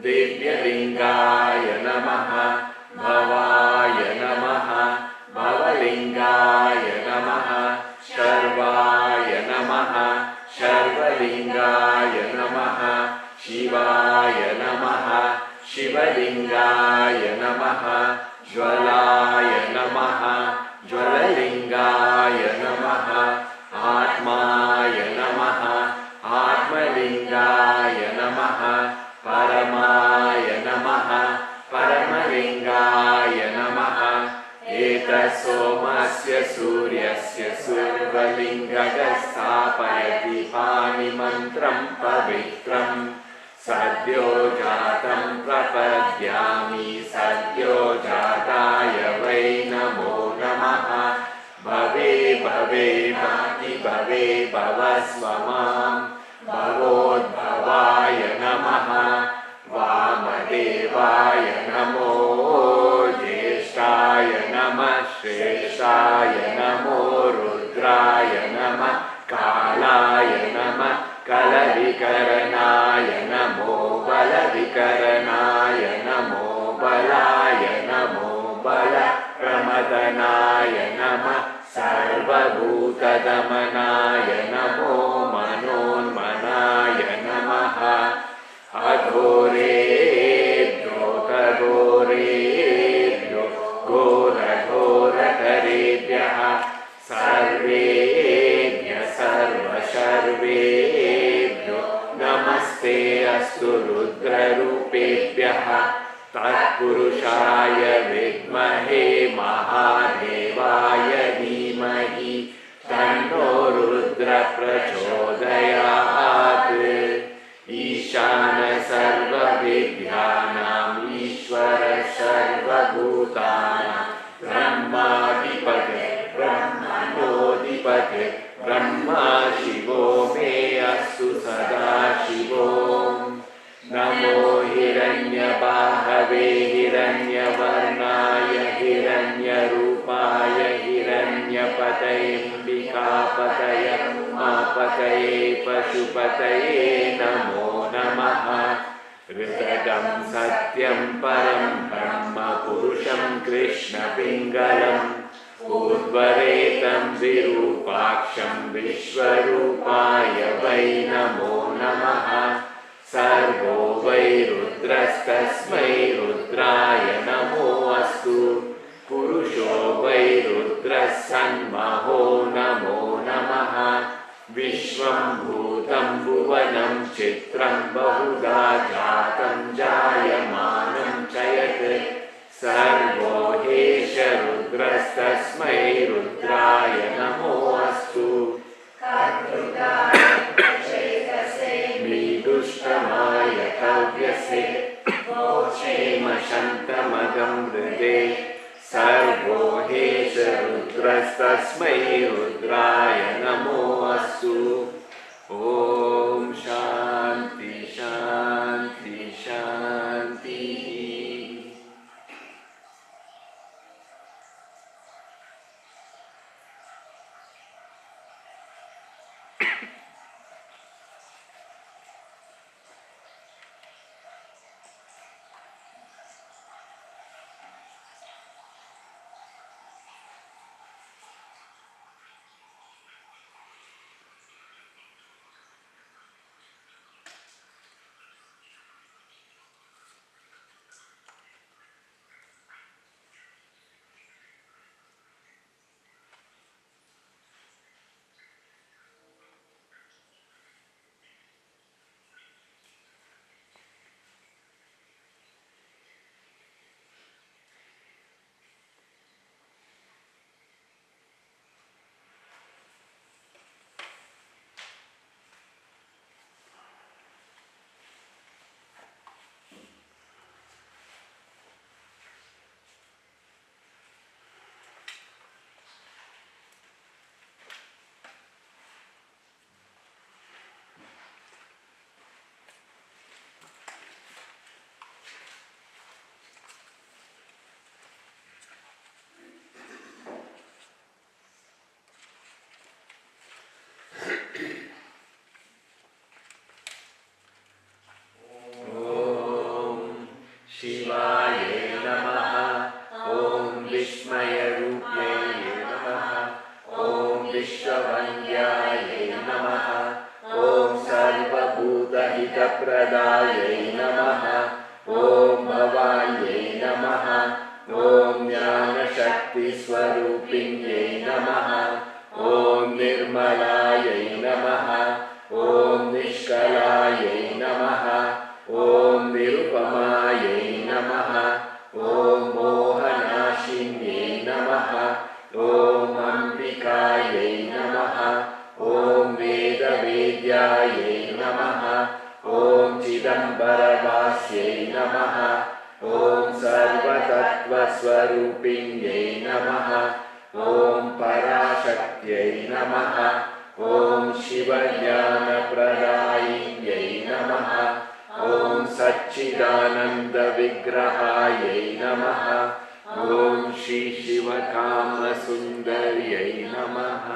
Divyalingaya Namaha, Bhavaya Namaha, Bhavalingaya Namaha, Sharvaya Namaha, Sharvalingaya Namaha, Shivaya Namaha, Shivalingaya Namaha, Jwalaya Namaha, Jwalalingaya Namaha, Atmaya Namaha, Atmalingaya Namaha, Paramaya Namaha, Paramalingaya Namaha, Etasomasya Suryasya Survalingagastapayati Pani Mantram Pavitram Sadyo Jatam Prapadyami Sadyo Jataya Vai Namo Namaha Bhave Bhave Bhakti Bhave Bhavasvamam Bhavodbhavaya Namaha Vamadevaya Namo Jeshaya Namah Shreshaya Namo Rudraya Namah Kalaya Namah Kalavikaranaya Namo Balavikaranaya Namo Balaya Namo Bala Pramadanaya Namah Sarvabhutadamanaya Namo Manonmanaya Namaha Adhorebhyo Tadhorebhyo Ghora-ghora-tarebhyaha Sarvebhya Sarva-sarvebhyo Namaste Astu Rudra-rupebhyaha Tatpurushaya Vidmahe Mahadevaya Dhimahi Tanno Rudra Prachodayat Ishana Sarva Vidyanam Ishvara Sarva Bhutanam Brahmadipate Brahmanodipate Brahma Shivo Me Astu Sada Shivo Namo Hiranyabahave Hiranyavarnaya Hiranyarupaya Hiranyapataye Vikapataye Mapataye Pashupataye Namo Namaha Ritadam Satyam Param Brahma Purusham Krishna Pingalam Udvaretam Virupaksham Vishvarupaya Vai Namo Namaha Sarvo Vai Rudrastasmai Rudraya Namo Astu Purusho Vai Rudrasanmaho Namo Namaha Vishvam Bhutam Bhuvanam Chitram Bahuda Jatam Jayamanam Chayat Sarvo Hesha Rudrastasmai Rudraya Namo Astu Vidushtamaya Kavyase Vochema Shantamadam Vride Sarvo Hesha Rudrastasmai Rudraya Namo Astu Om Shanti Shanti Shanti. शिवाय नमः ॐ विस्मयरूप्यै नमः ॐ विश्ववन्द्याय नमः ॐ सर्वभूतहितप्रदायै नमः ॐ भवान्यै नमः ॐ ज्ञानशक्तिस्वरूपिण्यै नमः ॐ निर्मलायै नमः ॐ निष्कलायै नमः ॐ निरुपमायै नमः ॐ मोहनाशिन्यै नमः ॐ अम्बिकायै नमः ॐ वेदवेद्यायै नमः ॐ चिदम्बरवास्यै नमः ॐ सर्वतत्त्वस्वरूपिण्यै नमः ॐ पराशक्त्यै नमः ॐ शिवज्ञानप्रदायिन्यै नमः ॐ सच्चिदानन्दविग्रहायै नमः ॐ श्रीशिवकामसुन्दर्यै नमः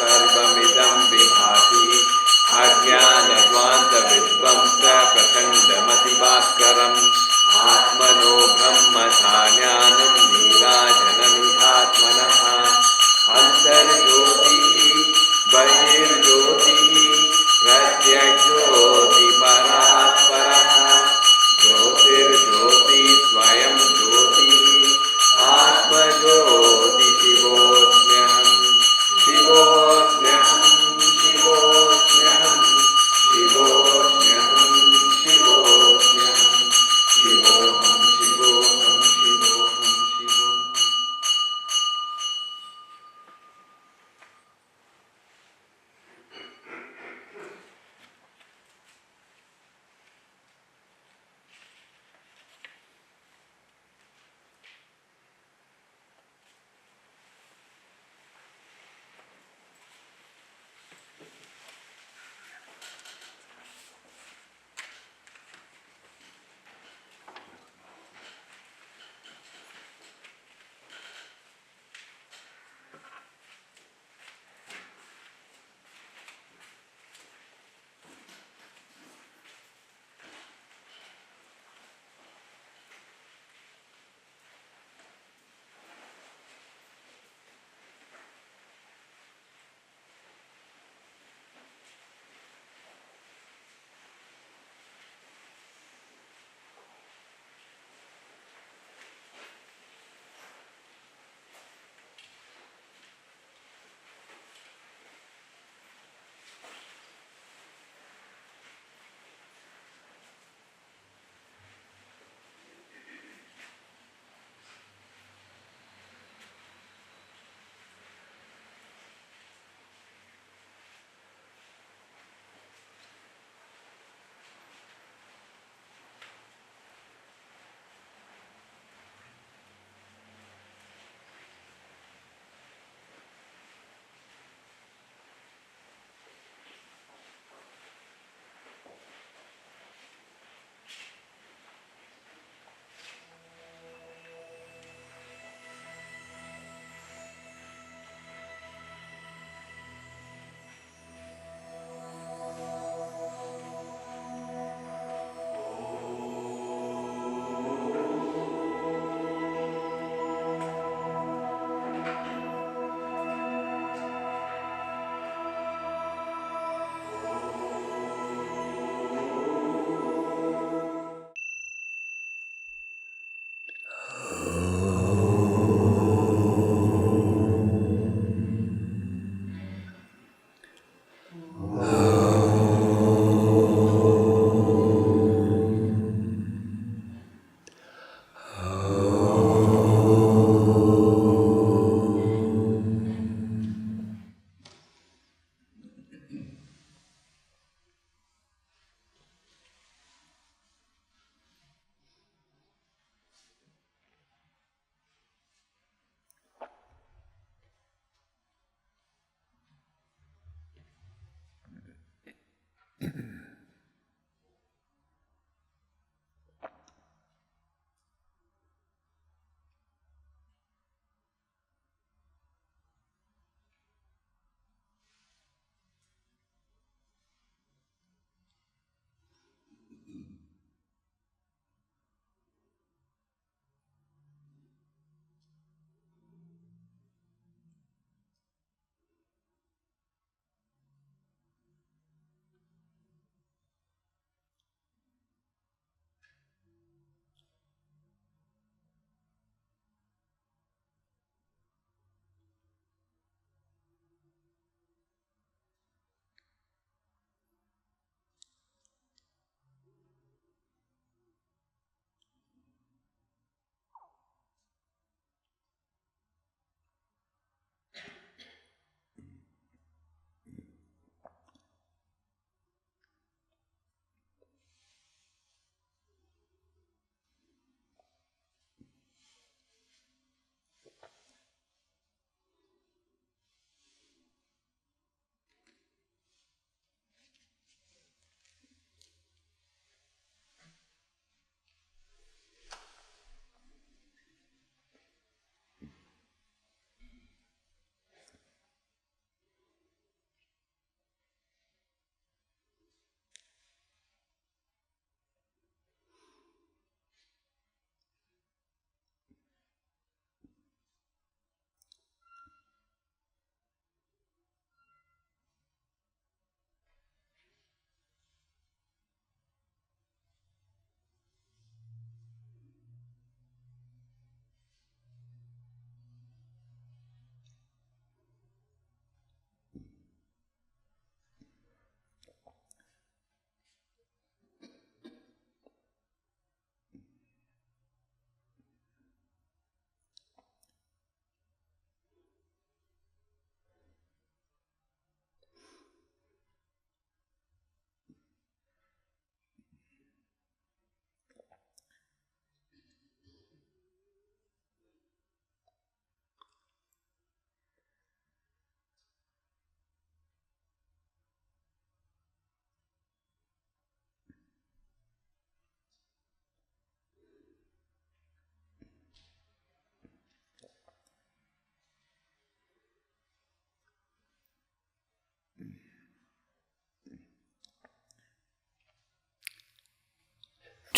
सर्वमिदं विभाति अज्ञानध्वान्तविध्वंस प्रचण्डमतिभास्करम् आत्मनो ब्रह्मधान्यानं नीराजनमिहात्मनः अन्तर्ज्योतिः बहिर्ज्योतिः प्रत्यग्ज्योतिपरात्परः ज्योतिर्ज्योति स्वयं ज्योतिः आत्मज्योति शिवोऽस्म्यहम् शिवोऽस्म्यहम्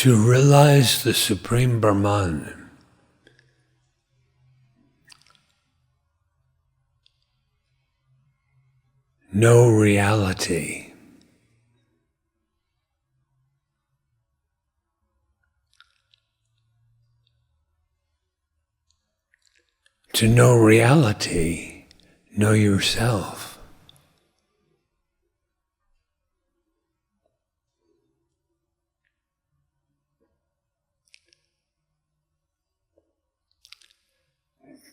To realize the Supreme Brahman, know reality. To know reality, know yourself.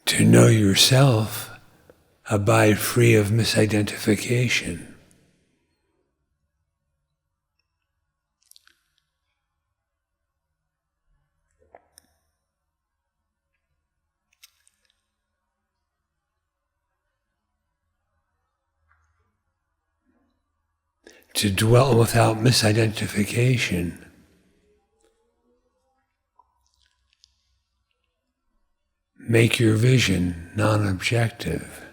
To know yourself, abide free of misidentification. To dwell without misidentification. Make your vision non-objective.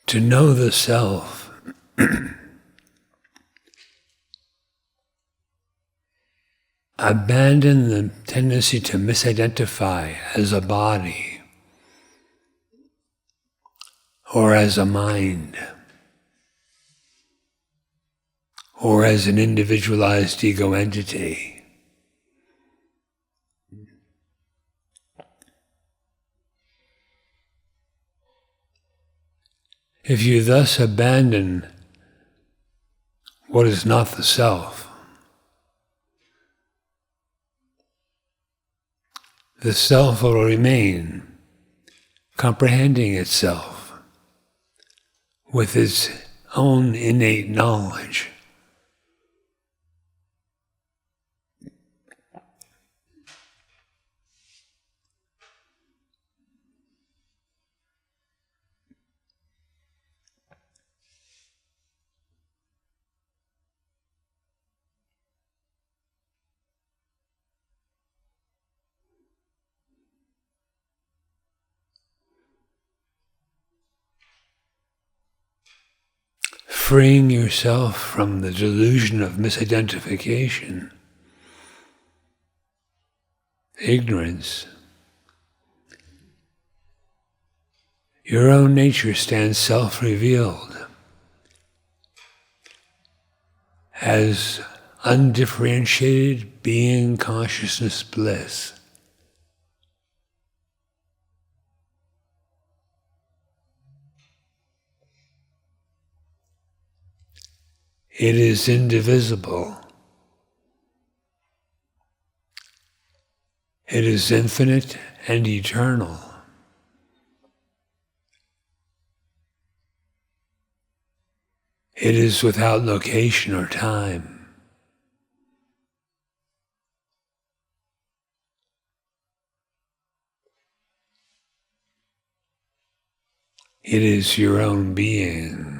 To know the self, abandon the tendency to misidentify as a body or as a mind or as an individualized ego entity. If you thus abandon what is not the self, the self will remain comprehending itself with its own innate knowledge. Freeing yourself from the delusion of misidentification, ignorance. Your own nature stands self-revealed as undifferentiated being consciousness bliss. It is indivisible. It is infinite and eternal. It is without location or time. It is your own being.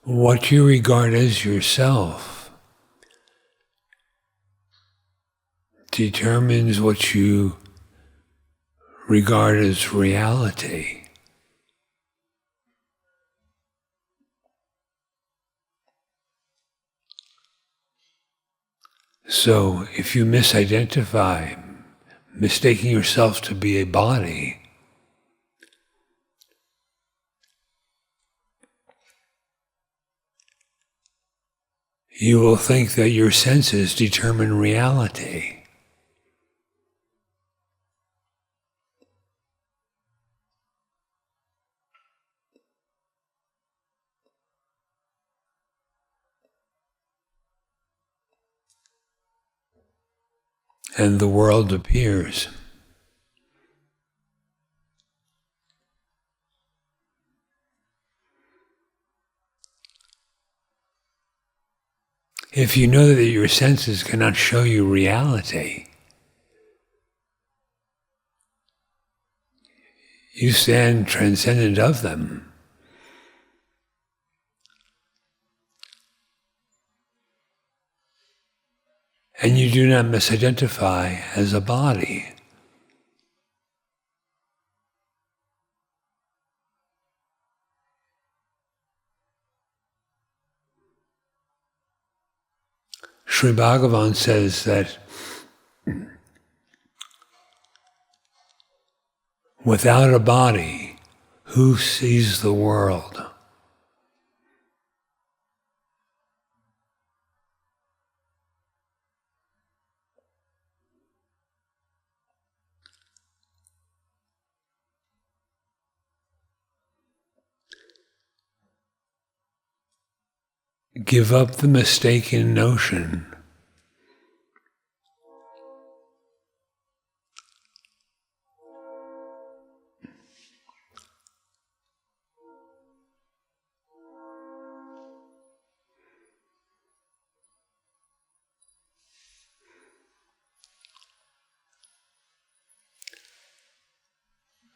What you regard as yourself determines what you regard as reality. So if you misidentify, mistaking yourself to be a body, you will think that your senses determine reality. And the world appears. If you know that your senses cannot show you reality, you stand transcendent of them. And you do not misidentify as a body. Sri Bhagavan says that without a body, who sees the world? Give up the mistaken notion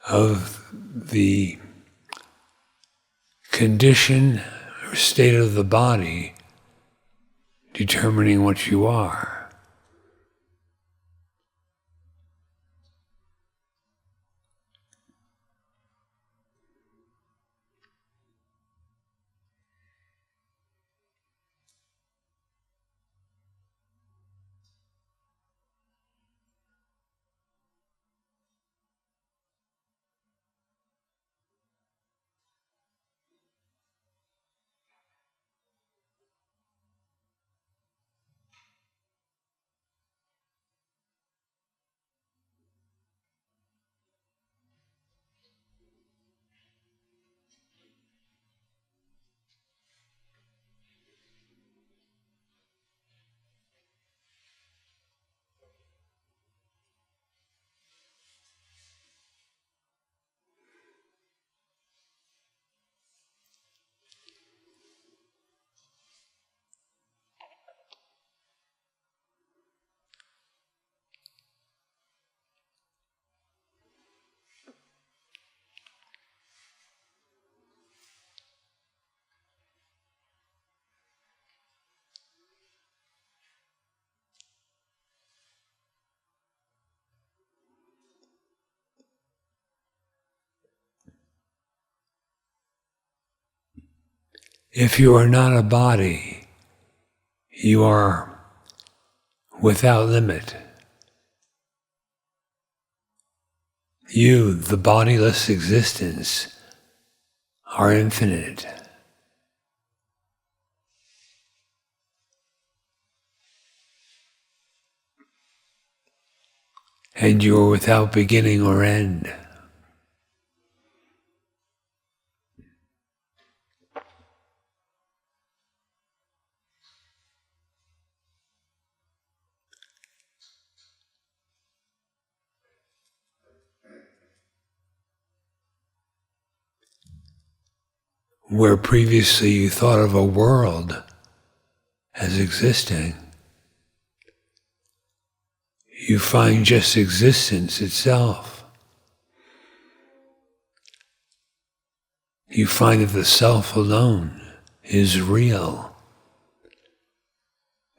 of the condition or state of the body determining what you are. If you are not a body, you are without limit. You, the bodiless existence, are infinite. And you are without beginning or end. Where previously you thought of a world as existing, you find just existence itself. You find that the self alone is real.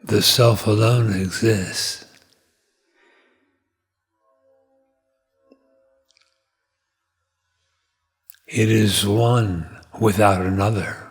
The self alone exists. It is one without another.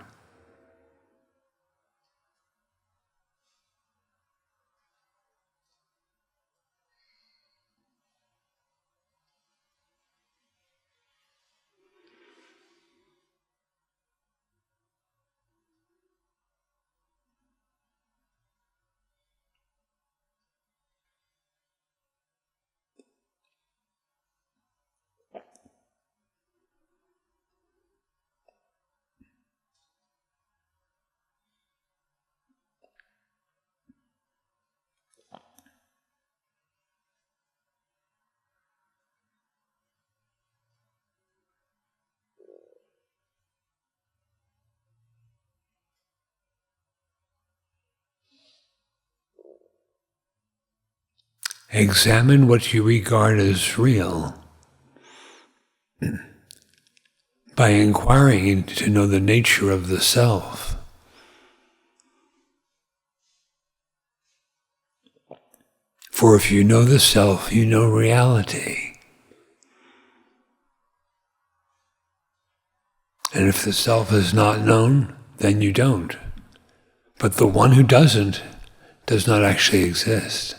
Examine what you regard as real by inquiring to know the nature of the self. For if you know the self, you know reality. And if the self is not known, then you don't. But the one who doesn't does not actually exist.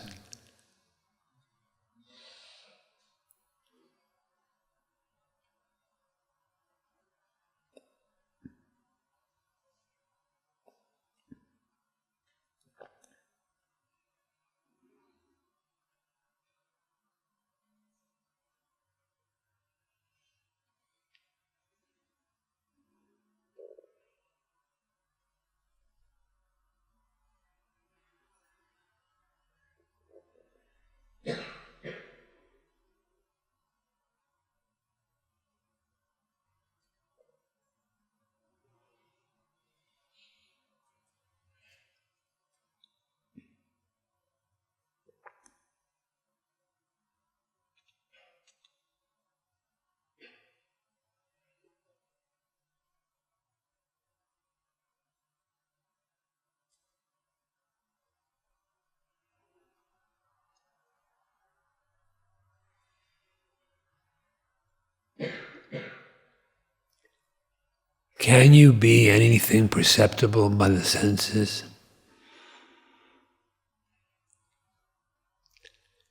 Can you be anything perceptible by the senses?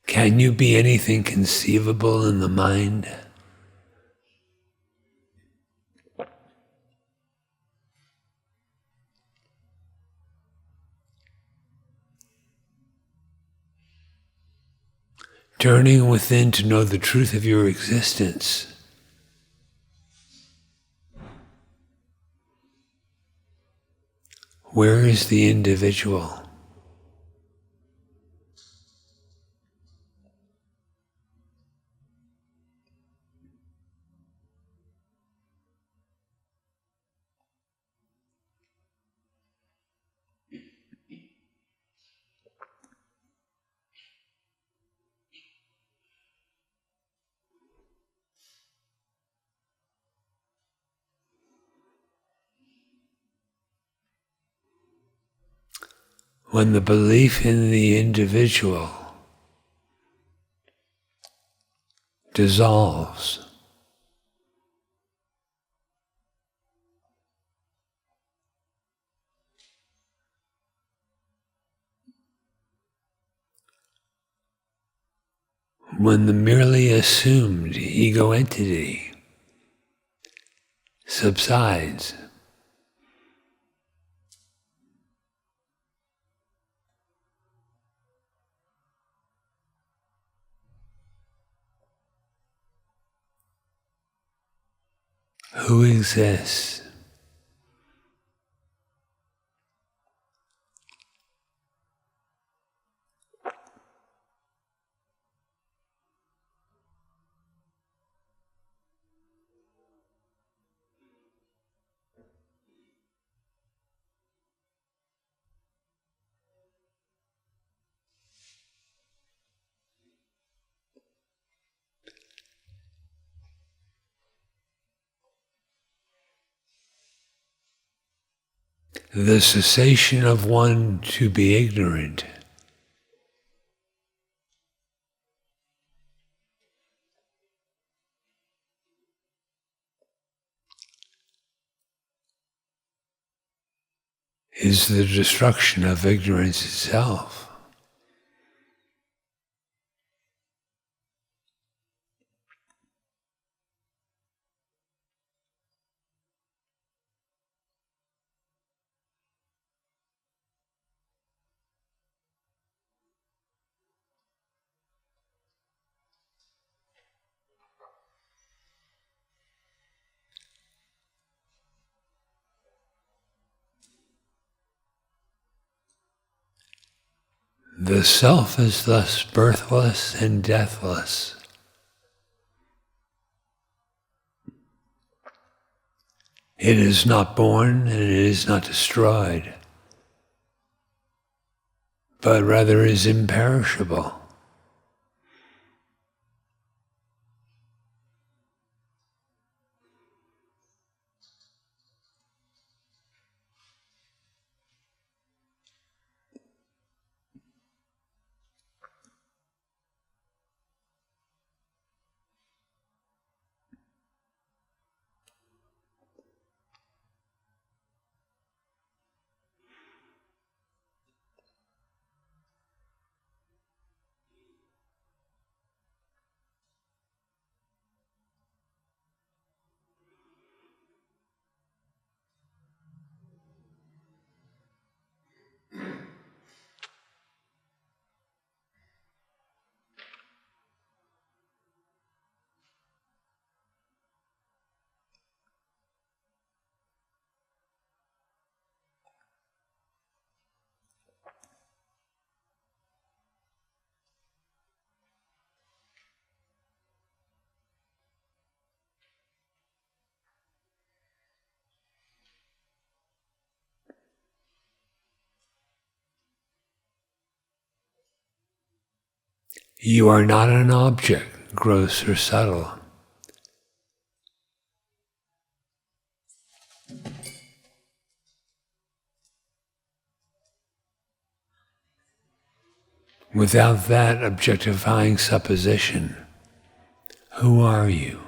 Can you be anything conceivable in the mind? Turning within to know the truth of your existence. Where is the individual? When the belief in the individual dissolves, when the merely assumed ego entity subsides. Who exists? The cessation of one to be ignorant is the destruction of ignorance itself. The self is thus birthless and deathless. It is not born and it is not destroyed, but rather is imperishable. You are not an object, gross or subtle. Without that objectifying supposition, who are you?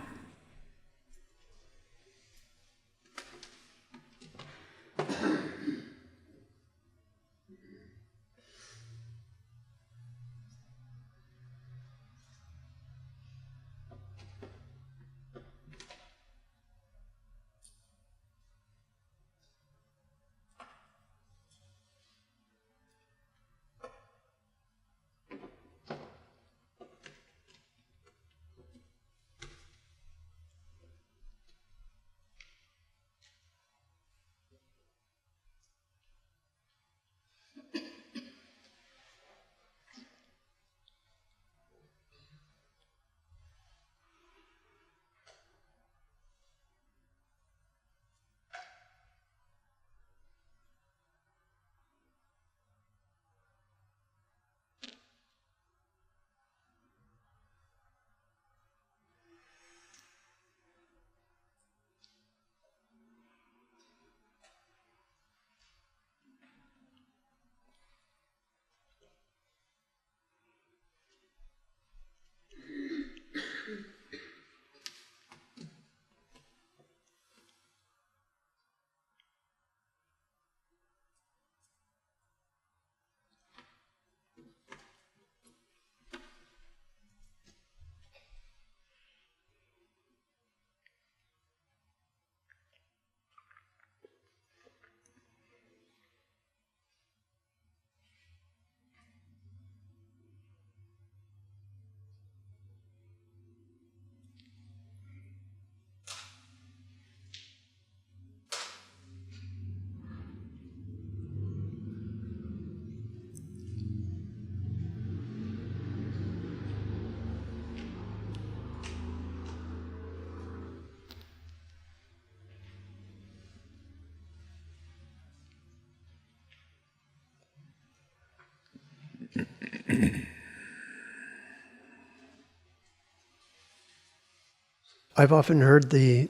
I've often heard the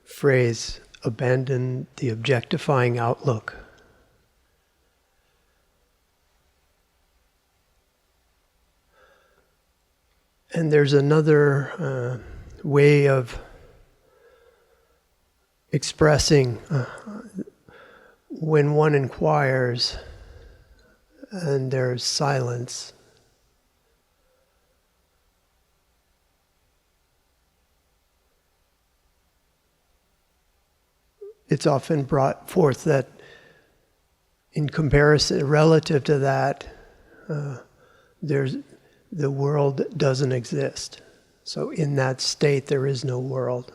phrase, abandon the objectifying outlook. And there's another way of expressing when one inquires and there's silence. It's often brought forth that in comparison, relative to that, the world doesn't exist. So in that state, there is no world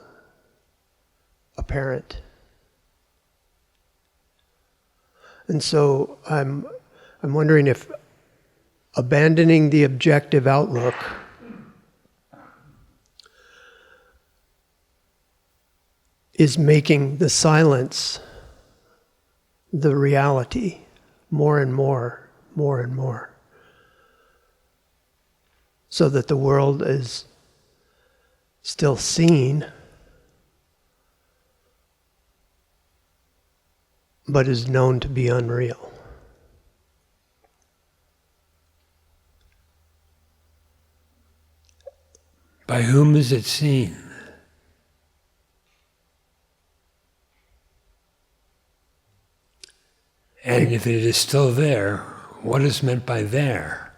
apparent. And so I'm wondering if abandoning the objective outlook is making the silence the reality more and more, more and more. So that the world is still seen, but is known to be unreal. By whom is it seen? And if it is still there, what is meant by there?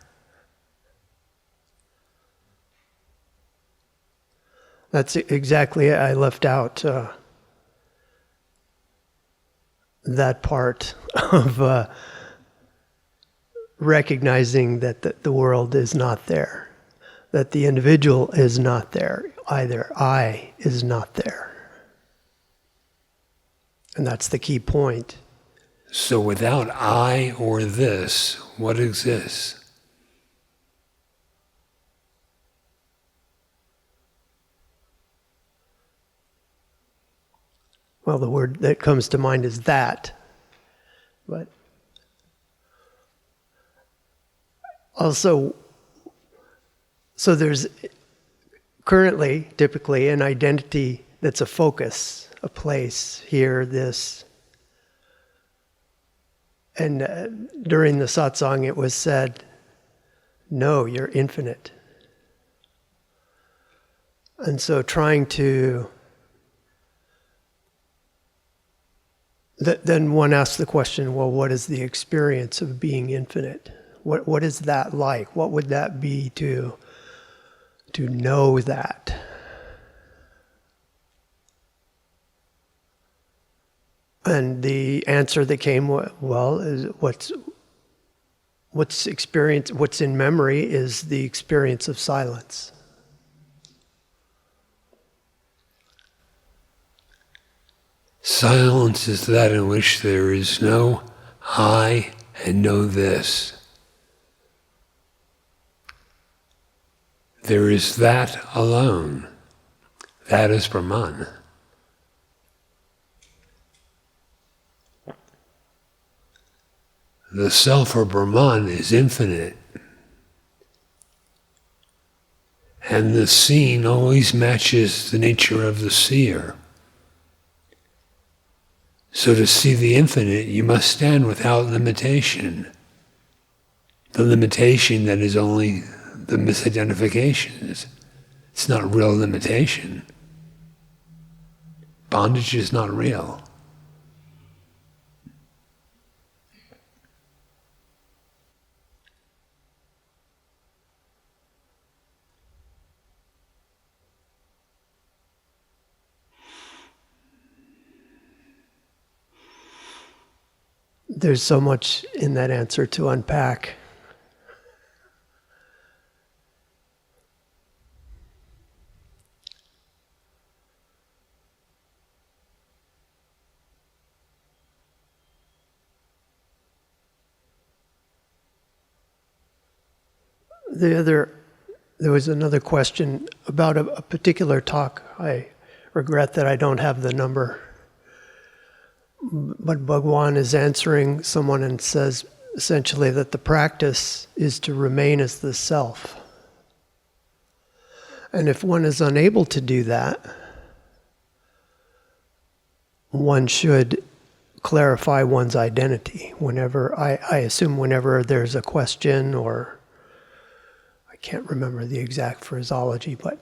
That's exactly, I left out that part of recognizing that the world is not there, that the individual is not there either. I is not there. And that's the key point. So without I or this, what exists? Well, the word that comes to mind is that. But also, so there's currently, typically, an identity that's a focus, a place, here, this. And during the satsang it was said, no, you're infinite. And so trying to... Then one asks the question, well, what is the experience of being infinite? What is that like? What would that be to know that? And the answer that came, well, is what's experience, what's in memory is the experience of silence. Silence is that in which there is no I and no this. There is that alone. That is Brahman. The self or Brahman is infinite. And the seen always matches the nature of the seer. So to see the infinite, you must stand without limitation. The limitation that is only the misidentifications. It's not real limitation. Bondage is not real. There's so much in that answer to unpack. There was another question about a particular talk. I regret that I don't have the number. But Bhagwan is answering someone and says essentially that the practice is to remain as the self. And if one is unable to do that, one should clarify one's identity. Whenever, I assume whenever there's a question, or I can't remember the exact phraseology, but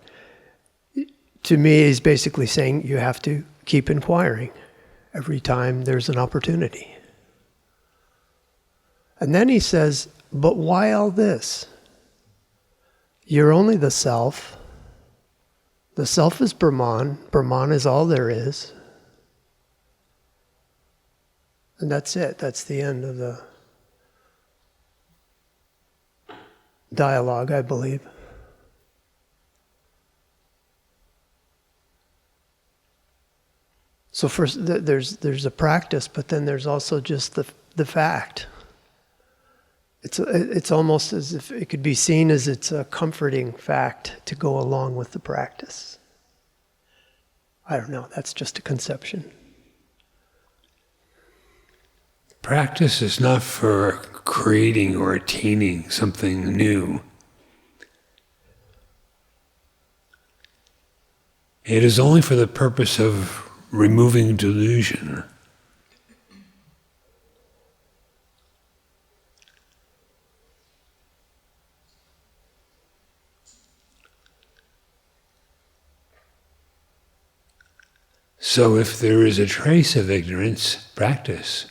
to me he's basically saying you have to keep inquiring every time there's an opportunity. And then he says, but why all this? You're only the self. The self is Brahman. Brahman is all there is. And that's it. That's the end of the dialogue, I believe. So first, there's a practice, but then there's also just the fact. It's almost as if it could be seen as it's a comforting fact to go along with the practice. I don't know. That's just a conception. Practice is not for creating or attaining something new. It is only for the purpose of removing delusion. So if there is a trace of ignorance, practice.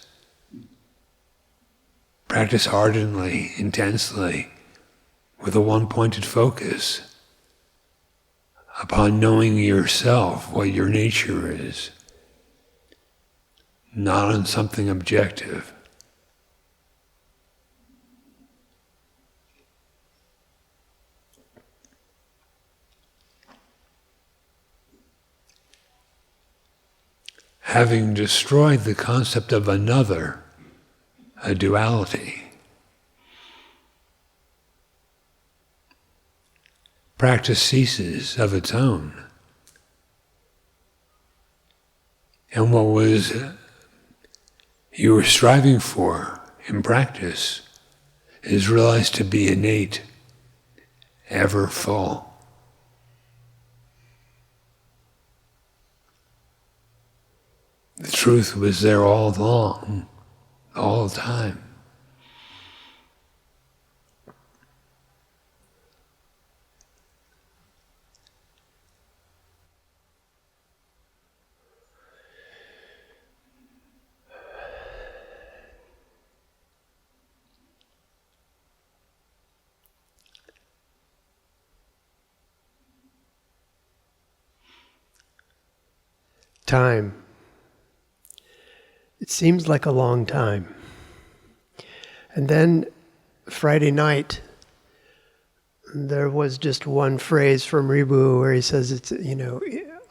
Practice ardently, intensely, with a one-pointed focus upon knowing yourself, what your nature is, not on something objective. Having destroyed the concept of another, a duality, practice ceases of its own. And what was you were striving for in practice is realized to be innate, ever full. The truth was there all along, all the time. Time. It seems like a long time. And then Friday night, there was just one phrase from Ribhu where he says, "It's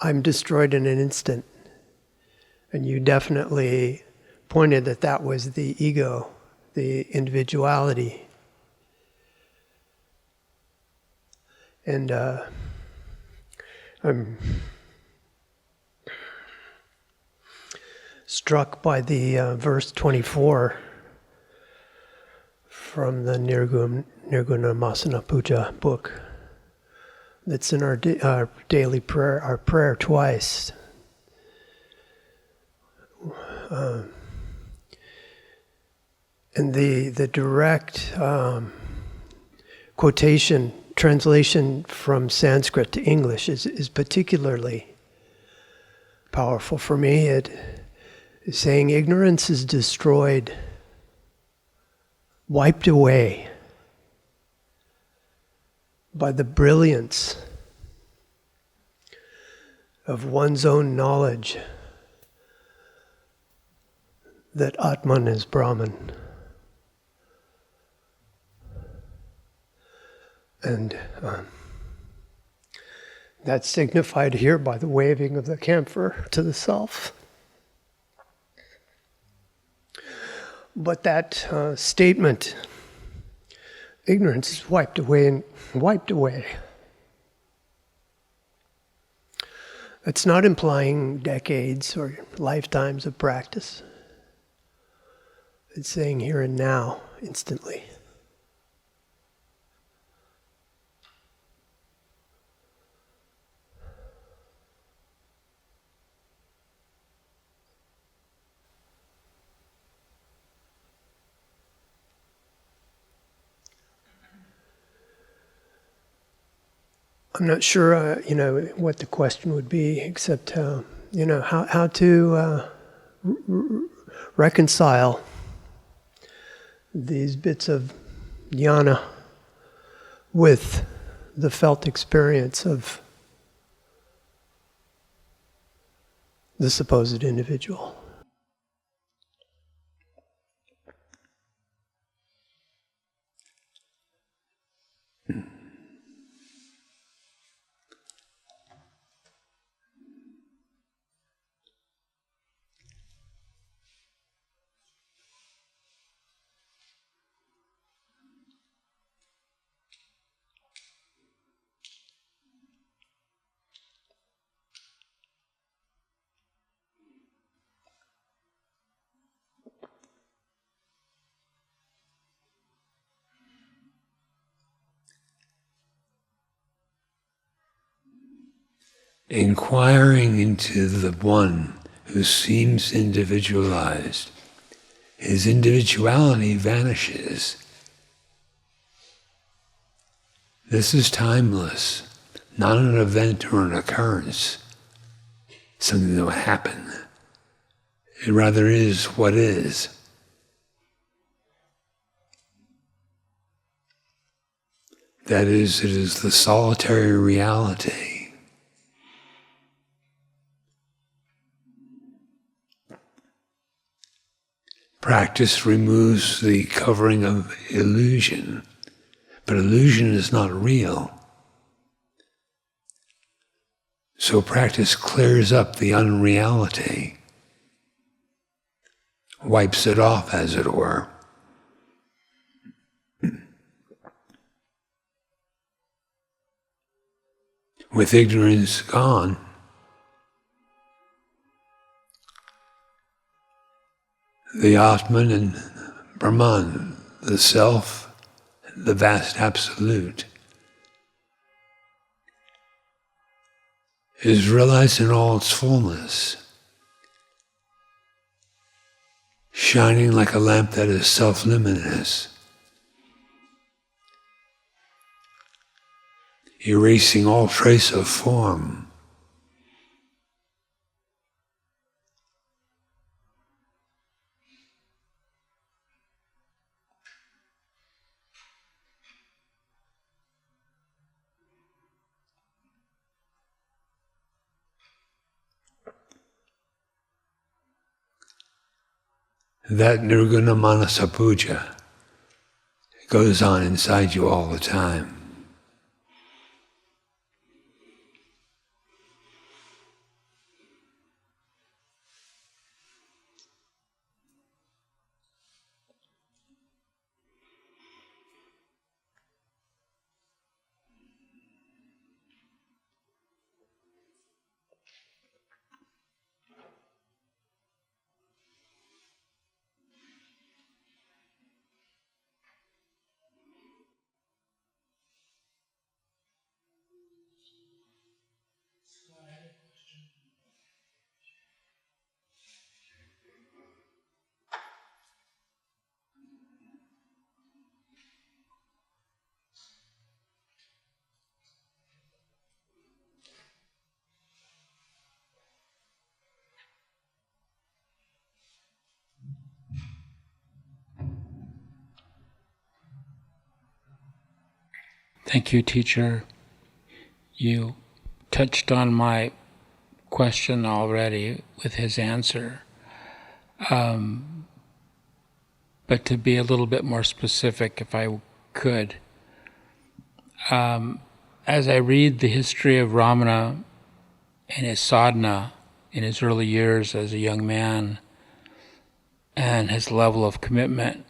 I'm destroyed in an instant." And you definitely pointed that was the ego, the individuality. And I'm struck by the verse 24 from the Nirgunamasana Puja book. That's in our daily prayer, our prayer twice. And the direct quotation, translation from Sanskrit to English is particularly powerful for me. It is saying ignorance is destroyed, wiped away by the brilliance of one's own knowledge that Atman is Brahman. And that's signified here by the waving of the camphor to the self. But that statement, ignorance is wiped away and wiped away. It's not implying decades or lifetimes of practice. It's saying here and now, instantly. I'm not sure, what the question would be, except, how to reconcile these bits of jnana with the felt experience of the supposed individual. Inquiring into the one who seems individualized, his individuality vanishes. This is timeless, not an event or an occurrence, something that will happen. It rather is what is. That is, it is the solitary reality. Practice removes the covering of illusion, but illusion is not real. So practice clears up the unreality, wipes it off, as it were. With ignorance gone, the Atman and Brahman, the Self, the vast Absolute, is realized in all its fullness, shining like a lamp that is self-luminous, erasing all trace of form. That Nirguna Manasa Puja goes on inside you all the time. Thank you, teacher. You touched on my question already with his answer. But to be a little bit more specific, if I could, as I read the history of Ramana and his sadhana in his early years as a young man and his level of commitment,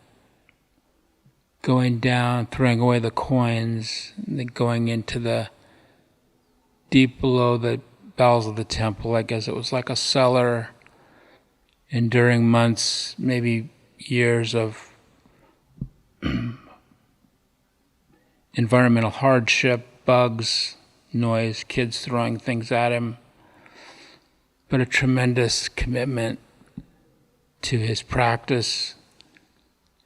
going down, throwing away the coins, and then going into the deep below the bowels of the temple. I guess it was like a cellar, enduring months, maybe years of environmental hardship, bugs, noise, kids throwing things at him, but a tremendous commitment to his practice,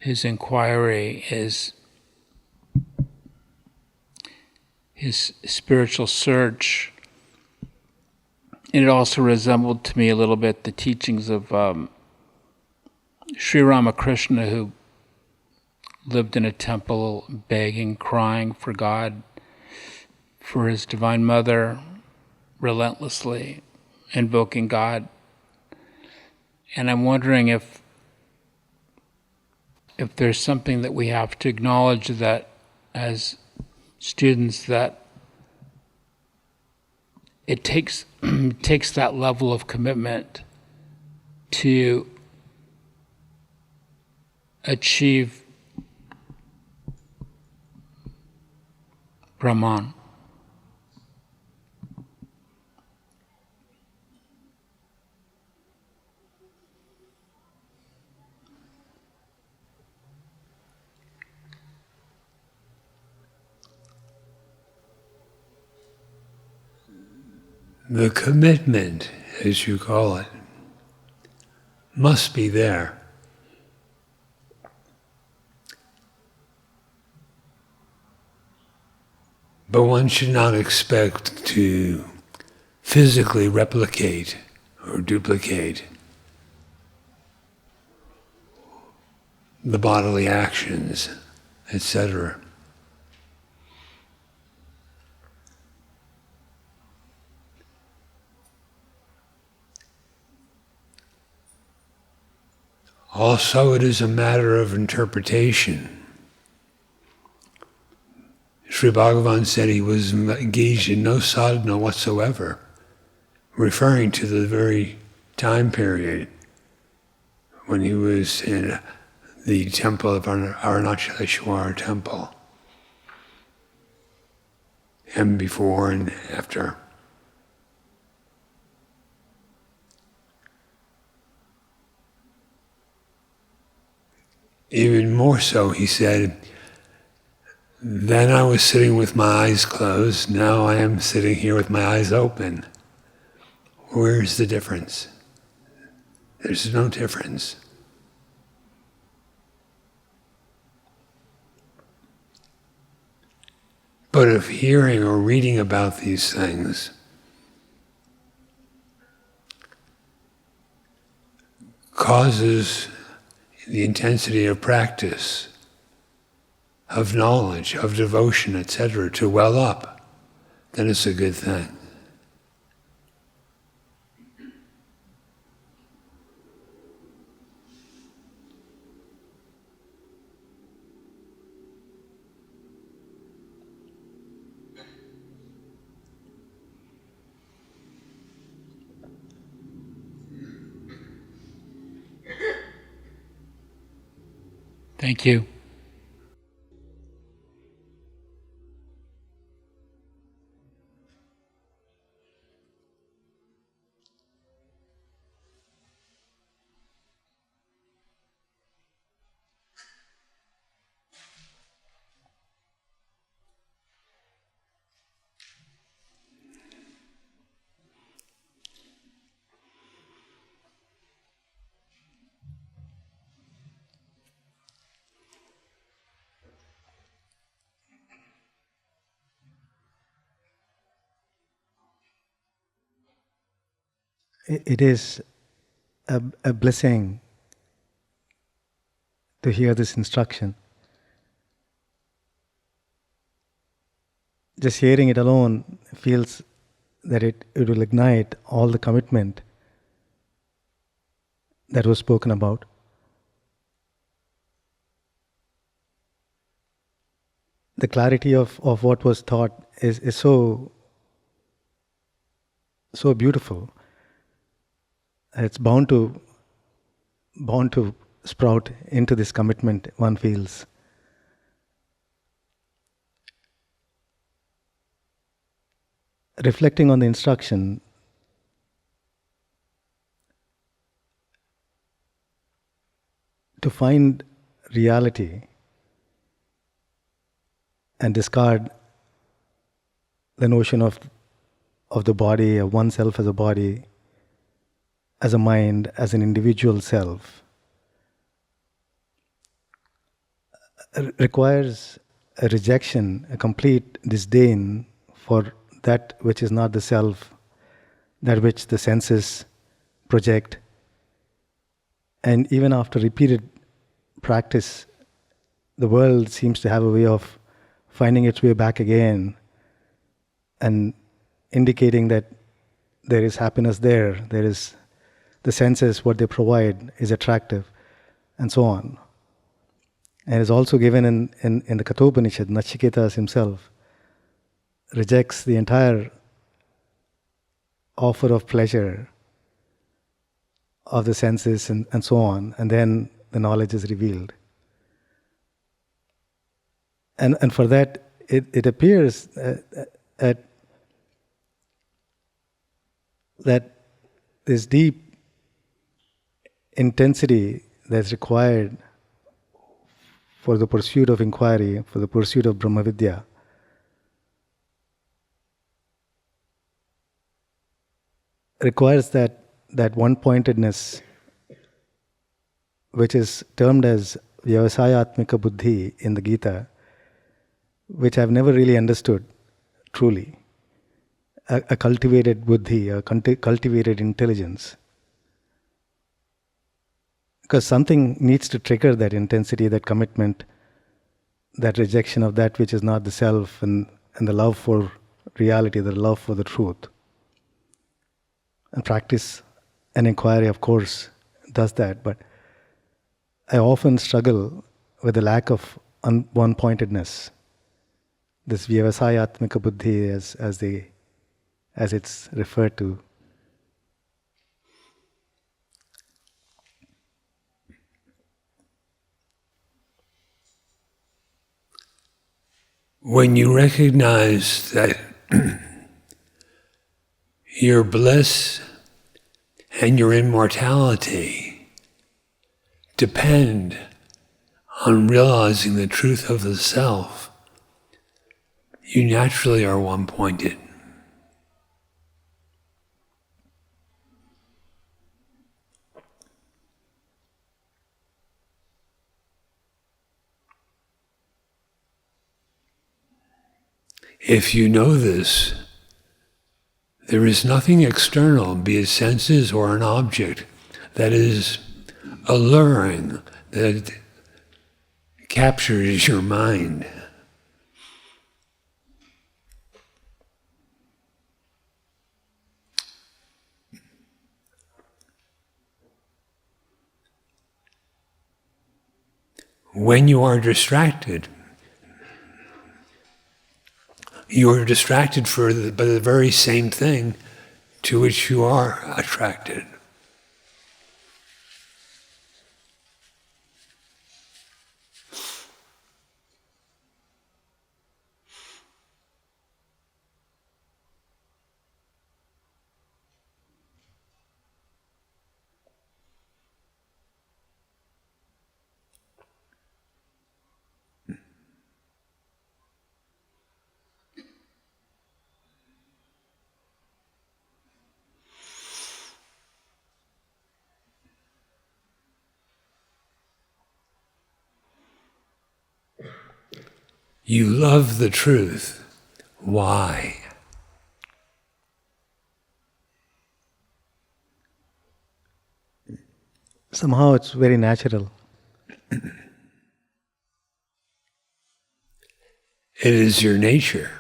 his inquiry, his his spiritual search. And it also resembled to me a little bit the teachings of Sri Ramakrishna, who lived in a temple begging, crying for God, for his Divine Mother, relentlessly invoking God. And I'm wondering if there's something that we have to acknowledge, that as students, that it takes that level of commitment to achieve Brahman. The commitment, as you call it, must be there. But one should not expect to physically replicate or duplicate the bodily actions, etc. Also, it is a matter of interpretation. Sri Bhagavan said he was engaged in no sadhana whatsoever, referring to the very time period when he was in the temple of Arunachaleshwar temple, and before and after. Even more so, he said, then I was sitting with my eyes closed, now I am sitting here with my eyes open. Where's the difference? There's no difference. But if hearing or reading about these things causes the intensity of practice, of knowledge, of devotion, etc., to well up, then it's a good thing. Thank you. It is a blessing to hear this instruction. Just hearing it alone feels that it will ignite all the commitment that was spoken about. The clarity of what was taught is so beautiful. It's bound to sprout into this commitment, one feels. Reflecting on the instruction, to find reality and discard the notion of the body, of oneself as a body, as a mind, as an individual self, requires a rejection, a complete disdain for that which is not the self, that which the senses project. And even after repeated practice, the world seems to have a way of finding its way back again and indicating that there is happiness there is the senses, what they provide is attractive, and so on. And is also given in the Kathopanishad. Nachiketas himself rejects the entire offer of pleasure of the senses and so on, and then the knowledge is revealed. And for that, it appears that this deep intensity that's required for the pursuit of inquiry, for the pursuit of Brahmavidya, requires that one-pointedness, which is termed as vyavasayatmika buddhi in the Gita, which I've never really understood truly. A cultivated buddhi, a cultivated intelligence. Because something needs to trigger that intensity, that commitment, that rejection of that which is not the self, and the love for reality, the love for the truth. And practice and inquiry, of course, does that. But I often struggle with the lack of one-pointedness. This vyavasayatmika buddhi, as it's referred to. When you recognize that your bliss and your immortality depend on realizing the truth of the self, you naturally are one-pointed. If you know this, there is nothing external, be it senses or an object, that is alluring, that captures your mind. When you are distracted, you are distracted by the very same thing to which you are attracted. You love the truth. Why? Somehow it's very natural. It is your nature.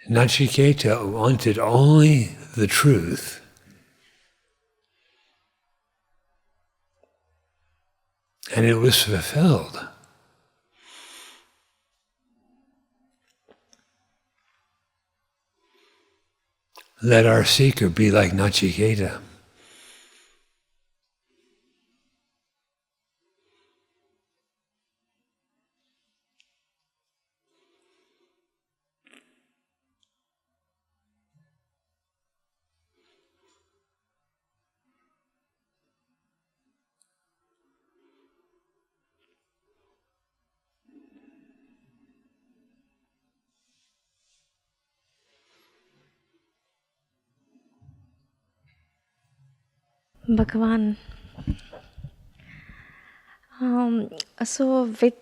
Nachiketa wanted only the truth. and it was fulfilled. Let our seeker be like Nachiketa. Bhagavan, so with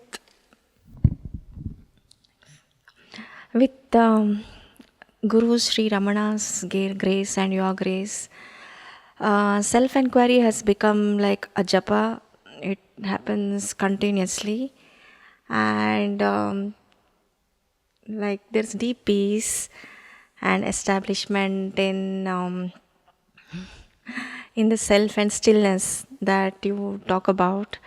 Guru Sri Ramana's grace and your grace, self-inquiry has become like a japa. It happens continuously, and like there's deep peace and establishment in the self and stillness that you talk about,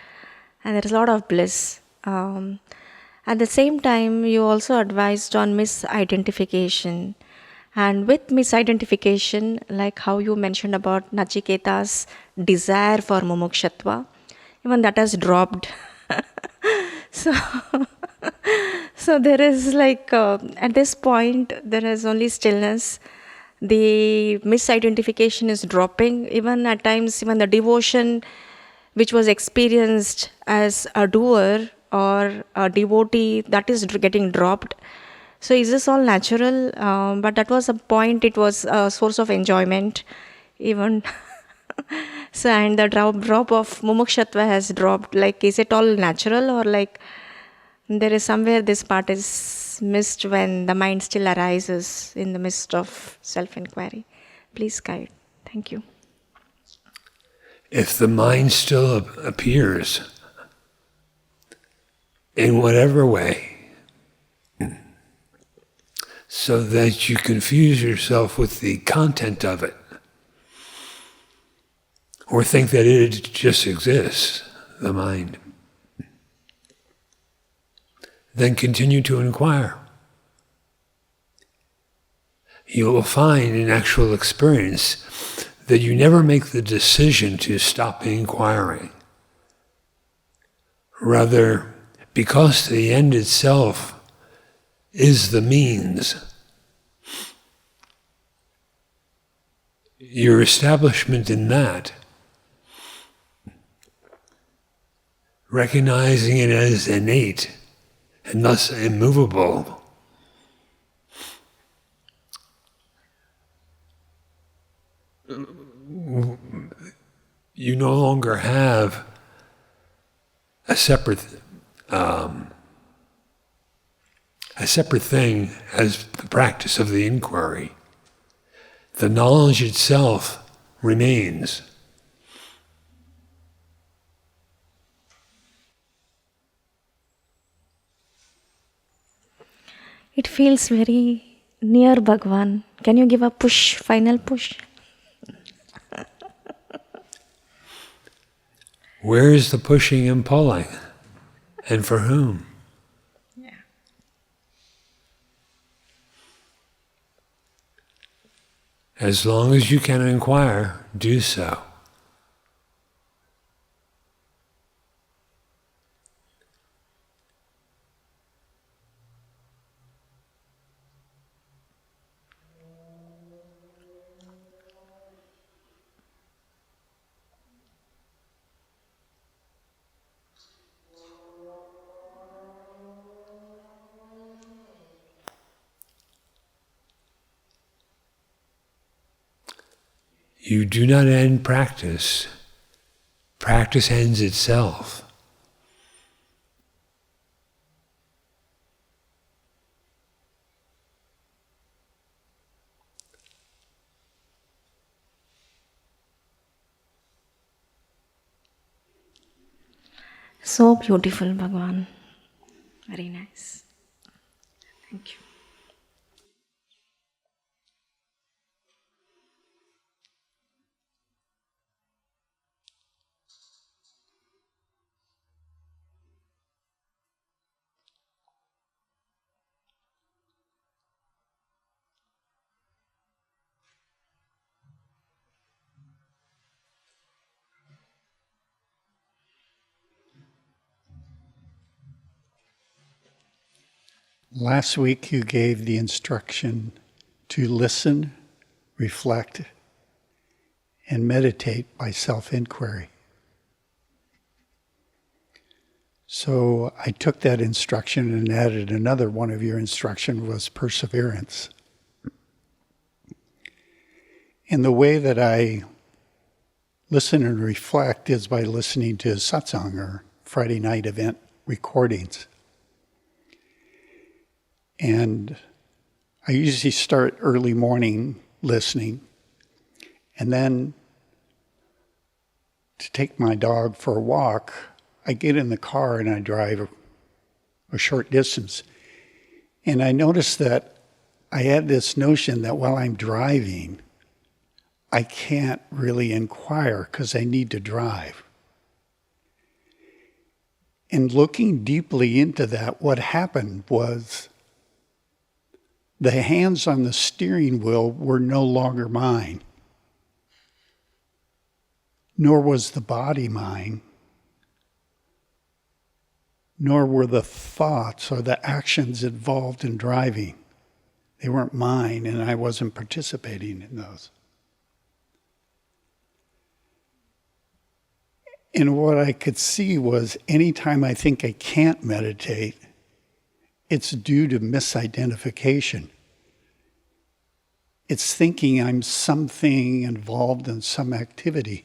and there is a lot of bliss. At the same time, you also advised on misidentification. And with misidentification, like how you mentioned about Nachiketa's desire for mumukshatva, even that has dropped. so, so there is like, at this point, there is only stillness. The misidentification is dropping. Even at times, even the devotion which was experienced as a doer or a devotee, that is getting dropped. So is this all natural? But that was a point, it was a source of enjoyment even. So and the drop of mumukshatva has dropped. Like, is it all natural, or like there is somewhere this part is missed when the mind still arises in the midst of self-inquiry? Please guide. Thank you. If the mind still appears in whatever way, so that you confuse yourself with the content of it, or think that it just exists, the mind, then continue to inquire. You will find in actual experience that you never make the decision to stop inquiring. Rather, because the end itself is the means, your establishment in that, recognizing it as innate and thus immovable, you no longer have a separate thing as the practice of the inquiry. The knowledge itself remains. It feels very near, Bhagwan. Can you give a push, final push? Where is the pushing and pulling? And for whom? Yeah. As long as you can inquire, do so. You do not end practice. Practice ends itself. So beautiful, Bhagwan. Very nice. Thank you. Last week you gave the instruction to listen, reflect, and meditate by self-inquiry. So I took that instruction and added another one of your instructions was perseverance. And the way that I listen and reflect is by listening to Satsang or Friday night event recordings. And I usually start early morning listening, and then to take my dog for a walk, I get in the car and I drive a short distance. And I notice that I had this notion that while I'm driving, I can't really inquire because I need to drive. And looking deeply into that, what happened was the hands on the steering wheel were no longer mine, nor was the body mine, nor were the thoughts or the actions involved in driving. They weren't mine, and I wasn't participating in those. And what I could see was anytime I think I can't meditate, it's due to misidentification. It's thinking I'm something involved in some activity.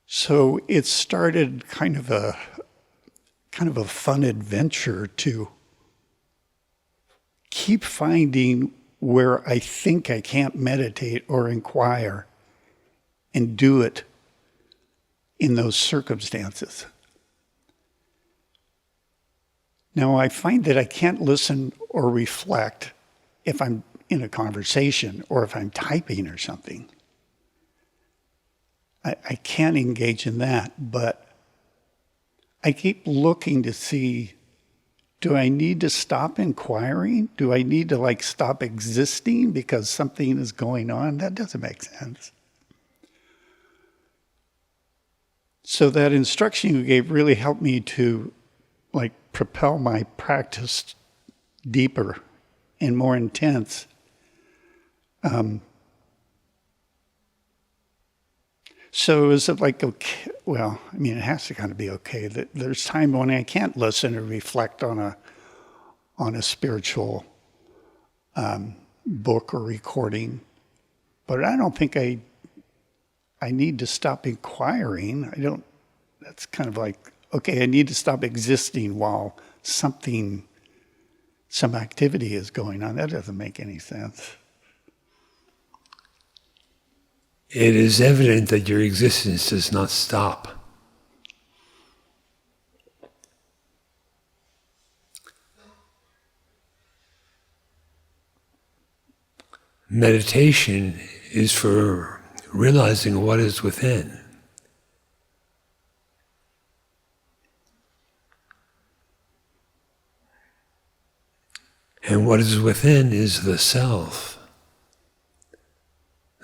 So it started kind of a fun adventure to keep finding where I think I can't meditate or inquire and do it in those circumstances. Now, I find that I can't listen or reflect if I'm in a conversation or if I'm typing or something. I can't engage in that, but I keep looking to see, do I need to stop inquiring? Do I need to stop existing because something is going on? That doesn't make sense. So that instruction you gave really helped me to propel my practice deeper and more intense. So is it okay? Well, it has to kind of be okay. There's time when I can't listen or reflect on a spiritual book or recording, but I don't think I need to stop inquiring. That's kind of okay, I need to stop existing while some activity is going on. That doesn't make any sense. It is evident that your existence does not stop. Meditation is for realizing what is within. And what is within is the self.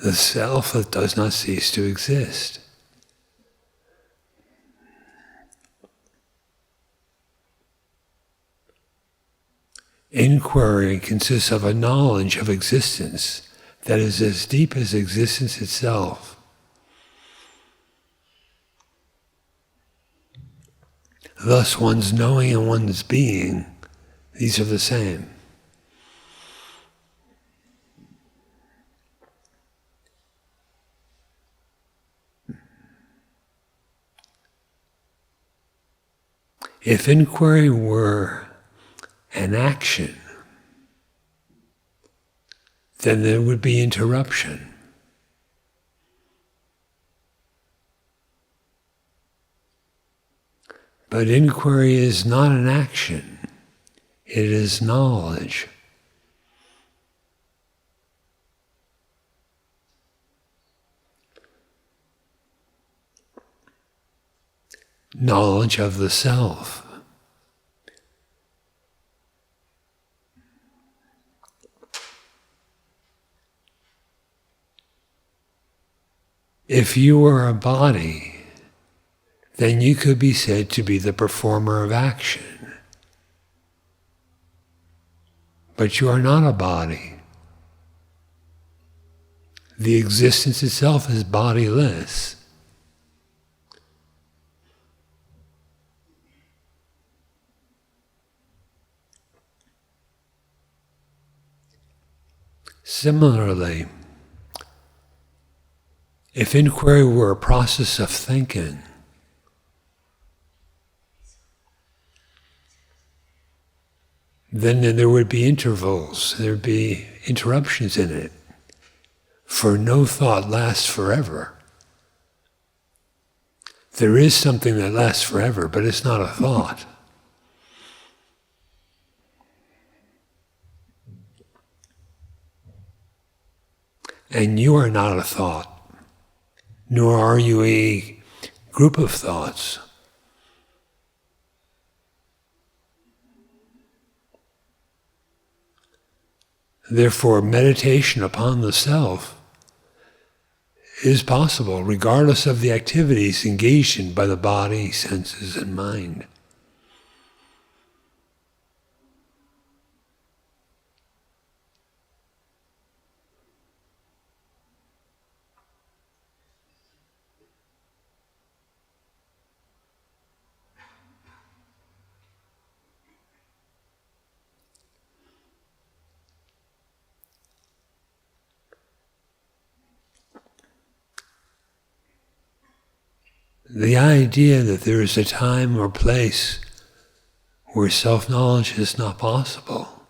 The self that does not cease to exist. Inquiry consists of a knowledge of existence that is as deep as existence itself. Thus, one's knowing and one's being, these are the same. If inquiry were an action, then there would be interruption. But inquiry is not an action, it is knowledge. Knowledge of the self. If you were a body, then you could be said to be the performer of action. But you are not a body. The existence itself is bodiless. Similarly, if inquiry were a process of thinking, then there would be intervals, there would be interruptions in it. For no thought lasts forever. There is something that lasts forever, but it's not a thought. And you are not a thought, nor are you a group of thoughts. Therefore, meditation upon the self is possible regardless of the activities engaged in by the body, senses, and mind. The idea that there is a time or place where self-knowledge is not possible,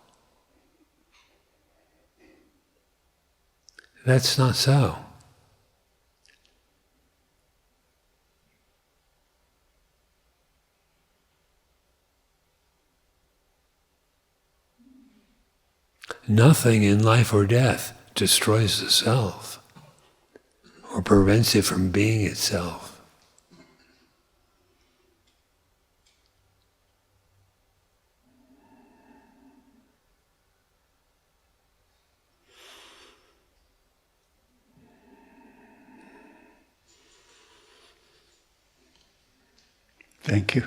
that's not so. Nothing in life or death destroys the self or prevents it from being itself. Thank you.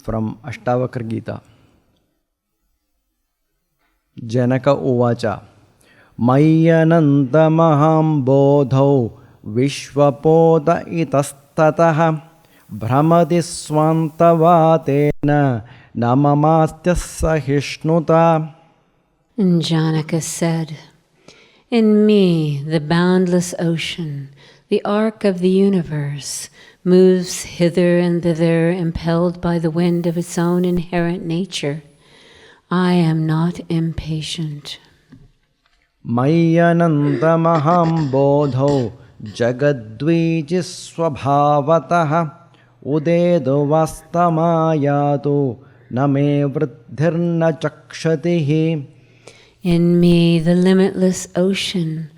From Ashtavakra Gita. Janaka Uvacha Mayyanantamaham bodhau vishvapoda itastataha brahmati swantavatena namamastya sahishnuta. And Janaka said, "In me, the boundless ocean, the arc of the universe, moves hither and thither, impelled by the wind of its own inherent nature. I am not impatient." Mayyanantamaham bodhau jagadvijisvabhavataha udedu vastamayatu name vruddhirna chakshatihi. In me, the limitless ocean,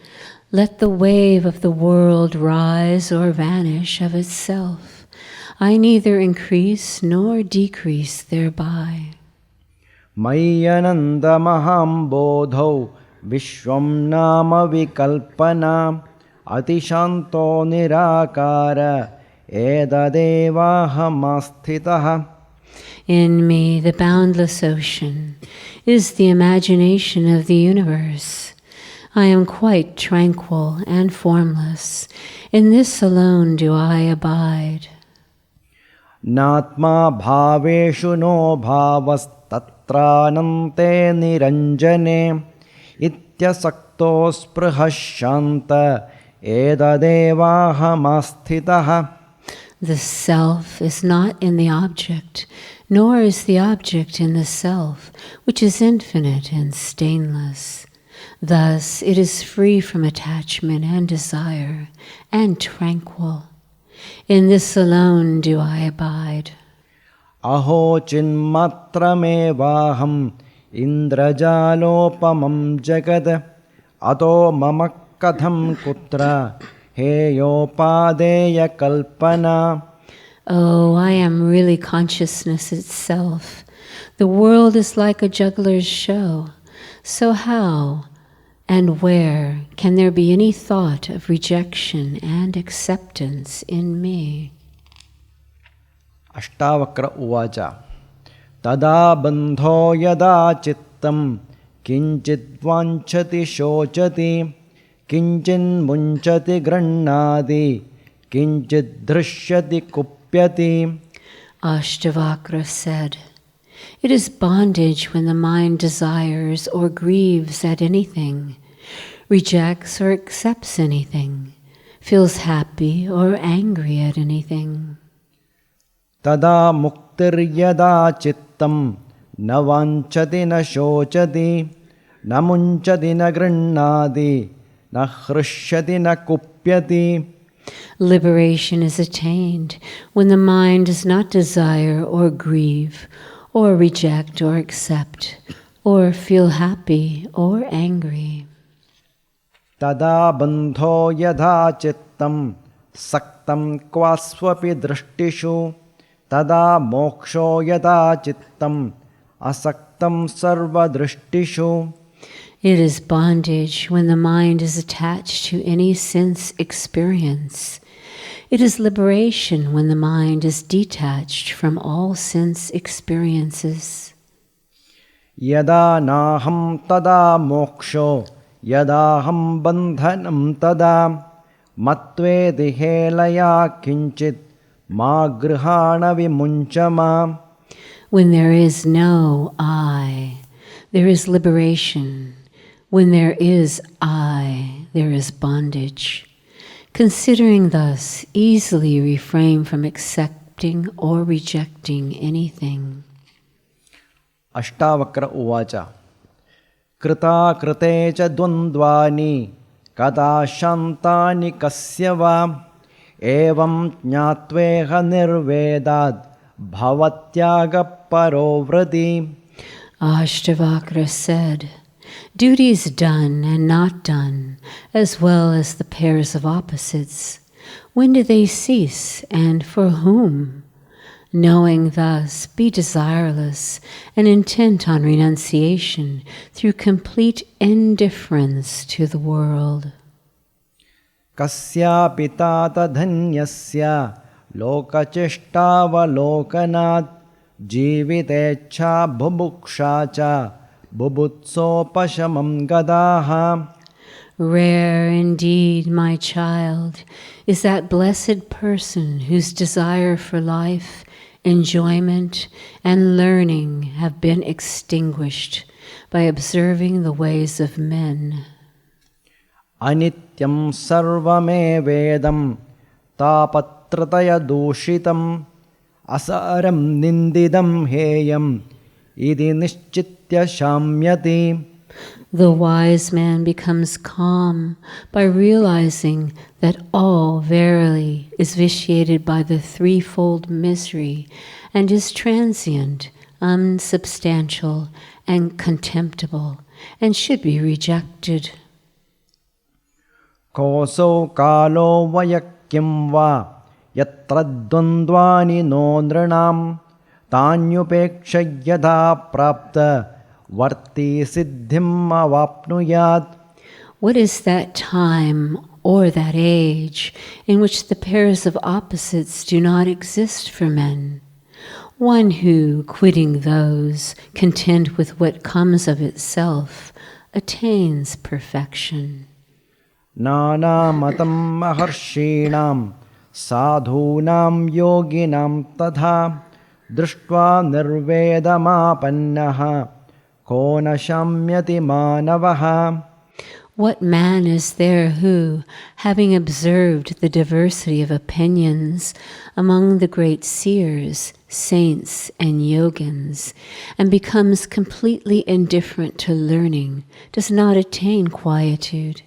let the wave of the world rise or vanish of itself. I neither increase nor decrease thereby. Mayyanandamaham bodhau vishwam nama vikalpana atishanto nirakara edadevaham. In me, the boundless ocean, is the imagination of the universe. I am quite tranquil and formless. In this alone do I abide. Natma bhaveshu no bhavastatranante niranjane ityasakto sprahashanta edadevahamastitaha. The self is not in the object, nor is the object in the self, which is infinite and stainless. Thus it is free from attachment and desire, and tranquil. In this alone do I abide. Aho chinmatramevaham indrajalopamam jagad ato mamakatham kutra heyopadeya kalpana. Oh, I am really consciousness itself. The world is like a juggler's show. So how and where can there be any thought of rejection and acceptance in me? Ashtavakra uvacha tada bandho yada chittam kinchit vanchati shochati kinchin munchati grannadi kinchit drishyati kupyati. Ashtavakra said, "It is bondage when the mind desires or grieves at anything, rejects or accepts anything, feels happy or angry at anything. Tada muktir yada chittam na vanchati na shochati na munchati na grannadi na hrishyati na kupyati." Liberation is attained when the mind does not desire or grieve, or reject or accept, or feel happy or angry. Tada bandho yadha chittam saktam kvasvapi drishtishu tada moksho yadha chittam asaktam sarva drishtishu. It is bondage when the mind is attached to any sense experience. It is liberation when the mind is detached from all sense experiences. Yada naham tada moksho yadaham bandhanam tada matve dihelaya kinchit ma grihana vimunchama. When there is no I, there is liberation. When there is I, there is bondage. Considering thus, easily refrain from accepting or rejecting anything. Ashtavakra uvacha krita krite cha dvandvani kada shantani kasyava evam jnatveha nirvedad bhavatyaga parovrati. Ashtavakra said, "Duties done and not done, as well as the pairs of opposites, when do they cease and for whom? Knowing thus, be desireless and intent on renunciation through complete indifference to the world." Kasya pitata dhanyasya lokacheshtavalokanaat jivitecha bhubukshacha bubutso gadaha. Rare indeed, my child, is that blessed person whose desire for life, enjoyment, and learning have been extinguished by observing the ways of men. Anityam sarvame vedam tapatrataya dushitam asaram nindidam heyam idi nischitya shamyati. The wise man becomes calm by realizing that all verily is vitiated by the threefold misery and is transient, unsubstantial, and contemptible, and should be rejected. Koso kalo vayakyam va yatra dvandvani no nranam tanyupeksha yadha prapta varti siddhim avapnuyat. What is that time or that age in which the pairs of opposites do not exist for men? One who, quitting those, content with what comes of itself, attains perfection. Nana matam maharshinam साधूनां योगिनां तथा दृष्ट्वा निर्वेदमापन्नः को न शम्यति मानवः. What man is there who, having observed the diversity of opinions among the great seers, saints, and yogins, and becomes completely indifferent to learning, does not attain quietude?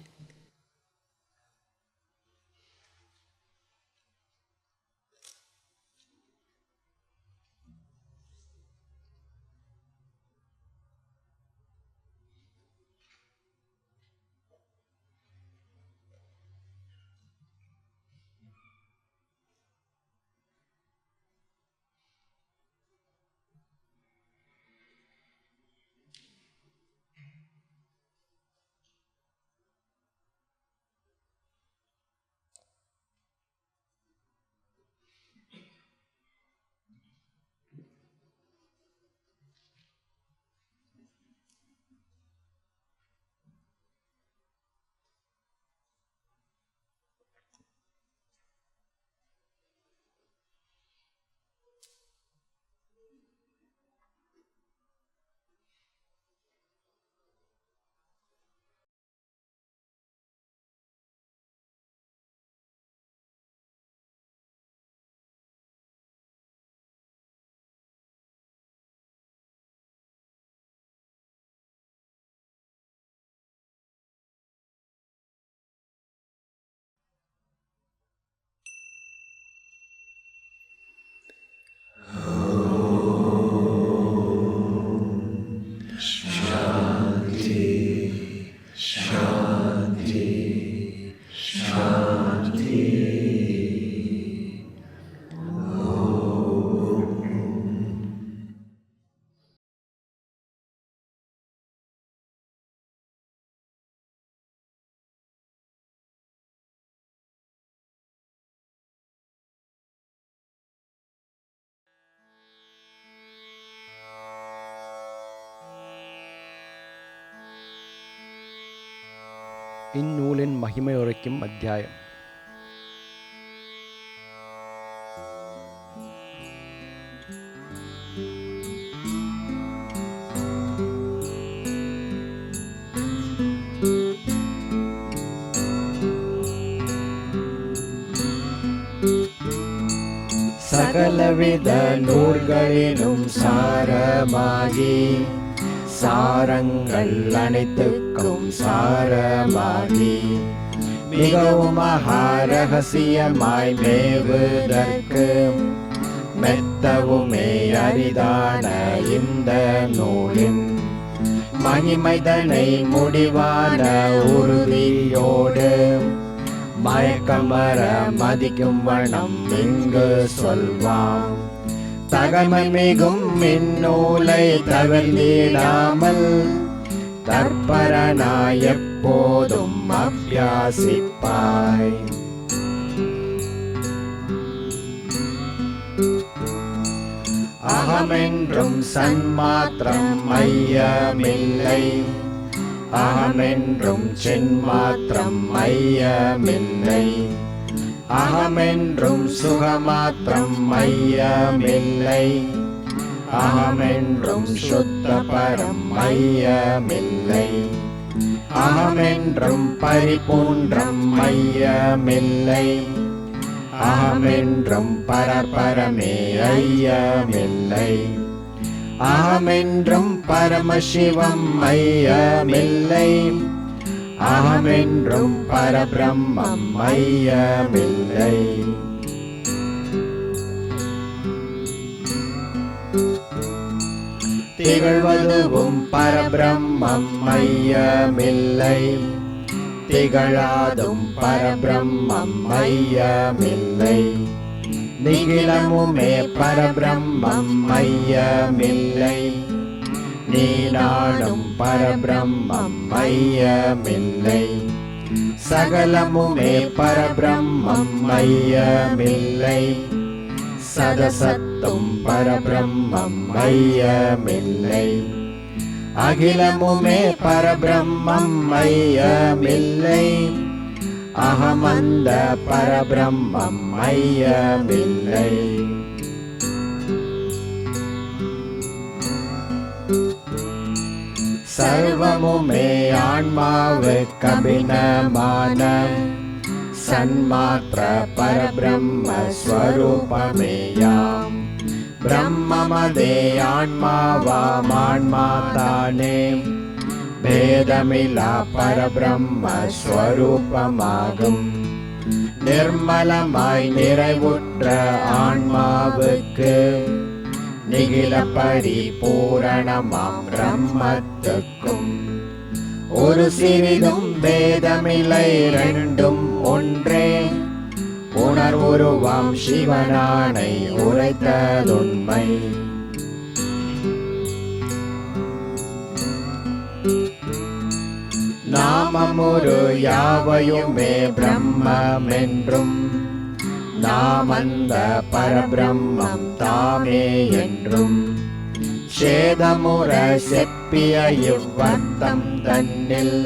இந்நூலின் மகிமையுரைக்கும் அத்தியாயம். சகலவித நூல்களிலும் சாரமாகி சாரங்கள் அனைத்துக்கும் சாரமாகி மிகவும் மகாரகசியமாய் மேவுதற்கு மெத்தவுமே அரிதான இந்த நூலின் மகிமைதனை முடிவான உறுதியோடு மயக்கமர மதிக்கும் வண்ணம் இங்கு சொல்வாம். தகமை மிகும் இந்நூலை தவிர்த்திடாமல் தற்பரனாய் எப்போதும் அபியாசிப்பாய். அகமென்றும் சன்மாத்திரம் மையமில்லை, அகமென்றும் சின்மாத்திரம் மையமில்லை, அகமென்றும் சுகமாத்திரம் மையமில்லை, அகமென்றும் சுத்த பரம் மையமில்லை, அகமென்றும் பரிபூன்றம் மையமில்லை, அகமென்றும் பரபரமே ஐயமில்லை, அகமென்றும் பரமசிவம் மையமில்லை, அகமென்றும் பரபிரம்மம் மையமில்லை. திகழ்வதுவும் பரபிரம்மம் மையமில்லை, திகழாதும் பரபிரம்மம் மையமில்லை, நிகிலமுமே பரபிரம்மம் மையமில்லை, நீ நாடும் பரபிரம்மம் மையமில்லை, சகலமுமே பரபிரம்மம் மையமில்லை, சதசத்தும் பரபிரம்மம் மையமில்லை, அகிலமுமே பரபிரம்மம் மையமில்லை, அகமந்த பரபிரம்மம் ஐயமில்லை. சர்வமுமே ஆன்மாவுக்கு அபிநமான சன்மாத்திர பரபிரம்ம ஸ்வரூபமேயாம். பிரம்மமதே ஆன்மாவாம் ஆன்மா தானே பேதமிலா பரபிரம்ம ஸ்வரூபமாகும். நிர்மலமாய் நிறைவுற்ற ஆன்மாவுக்கு நிகில பரிபூரணமாம் பிரம்மத்துக்கும் ஒரு சிறிதும் பேதமில்லை, ரெண்டும் ஒன்றே உணர்வுருவாம் சிவனானை உரைத்ததுண்மை. நாமமுரு யாவையுமே பிரம்மென்றும் நாமந்த பரபிரம்மம் தாமே என்றும் சேதமுற செப்பிய இவ்வர்த்தம் தன்னில்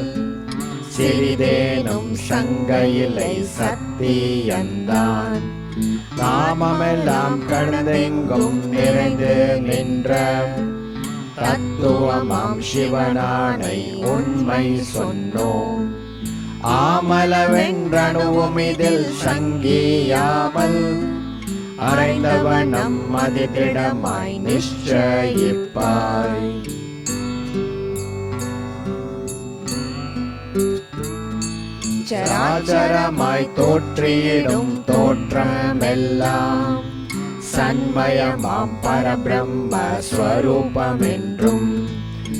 சிறிதேனும் சங்கையில்லை சத்தியந்தான். காமமெல்லாம் கடந்தெங்கும் நிறைந்து நின்ற தத்துவமாம் சிவனானை உண்மை சொன்னோம். ஆமலவென்றணுவும் இதில் சங்கியாமல் அறைந்தவனம் அதிதிடமாய் நிச்சயிப்பாய். சராச்சரமாய் தோற்றியிடும் தோற்றமெல்லாம் சண்மயமாம் பரபிரம்ம ஸ்வரூபமென்றும்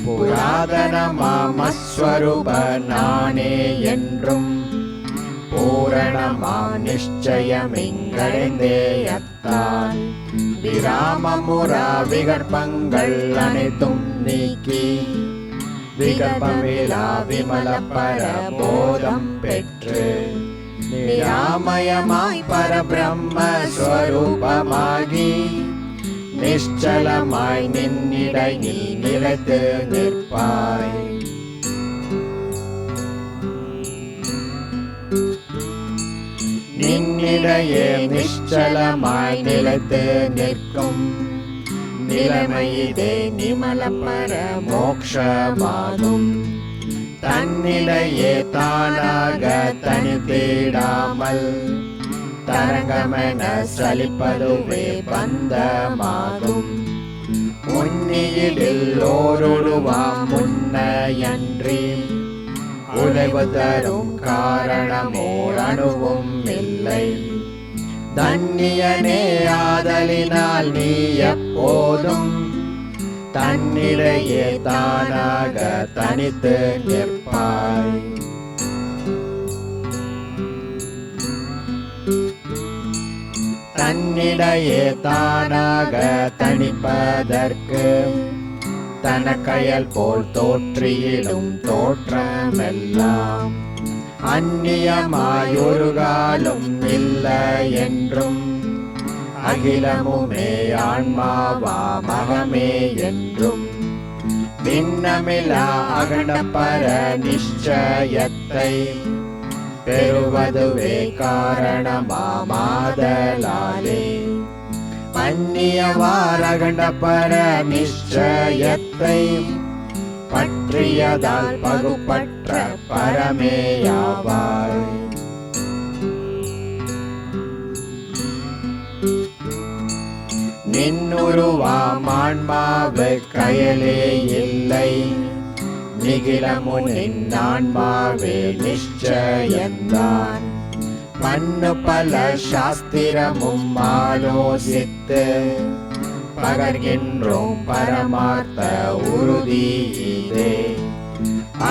புராதனமாம் அஸ்வரூப நானே என்றும் பூரணமா நிச்சயமிங்கடைந்தேயத்தால் விராமமுரா விகற்பங்கள் அனைத்தும் நீக்கி விகற்பமிலா விமல பரபோதம் பெற்று நிராமயமாய் பரபிரம்ம ஸ்வரூபமாகி நிശ്ചலமாய் நின்னிடை நீ நிலைத்து நிற்பாய். நின்னிடையே நிശ്ചலமாய் நிலைத்து நிற்கும் நிலைமையிதே நிமல பர மோக்ஷமாகும். தன்னிடையே தானாக தனித்திடாமல் தரங்கமென சலிப்பதுவே பந்தமாகும். உன்னியிடில் ஓருருவாம் முன்னையன்றி உழைவு தரும் காரணமோர் அணுவும் இல்லை. தன்னியனே ஆதலினால் நீ எப்போதும் தன்னிடையே தானாக தனித்து நிற்பாய். தன்னிடையே தானாக தனிப்பதற்கு தனக்கயல் போல் தோற்றியிடும் தோற்றமெல்லாம் அந்நியமாயொரு காலும் இல்லை என்றும் அகிலமுமே ஆன்மாவா மகமே என்றும் பின்னமிலா அகண்டபர நிச்சயத்தை பெறுவதுவே காரணமாதலாலே அந்நியவார் அகண்டபர நிச்சயத்தை பற்றியதால் பகுப்பற்ற பரமேயாவாய். நின்னுருவாம் ஆன்மாவு கயலே இல்லை, நிகிலமுனின் ஆன்மாவே நிச்சயந்தான். மண்ணு பல சாஸ்திரமும் ஆலோசித்து பகர்கின்றோம் பரமார்த்த உறுதி இதே.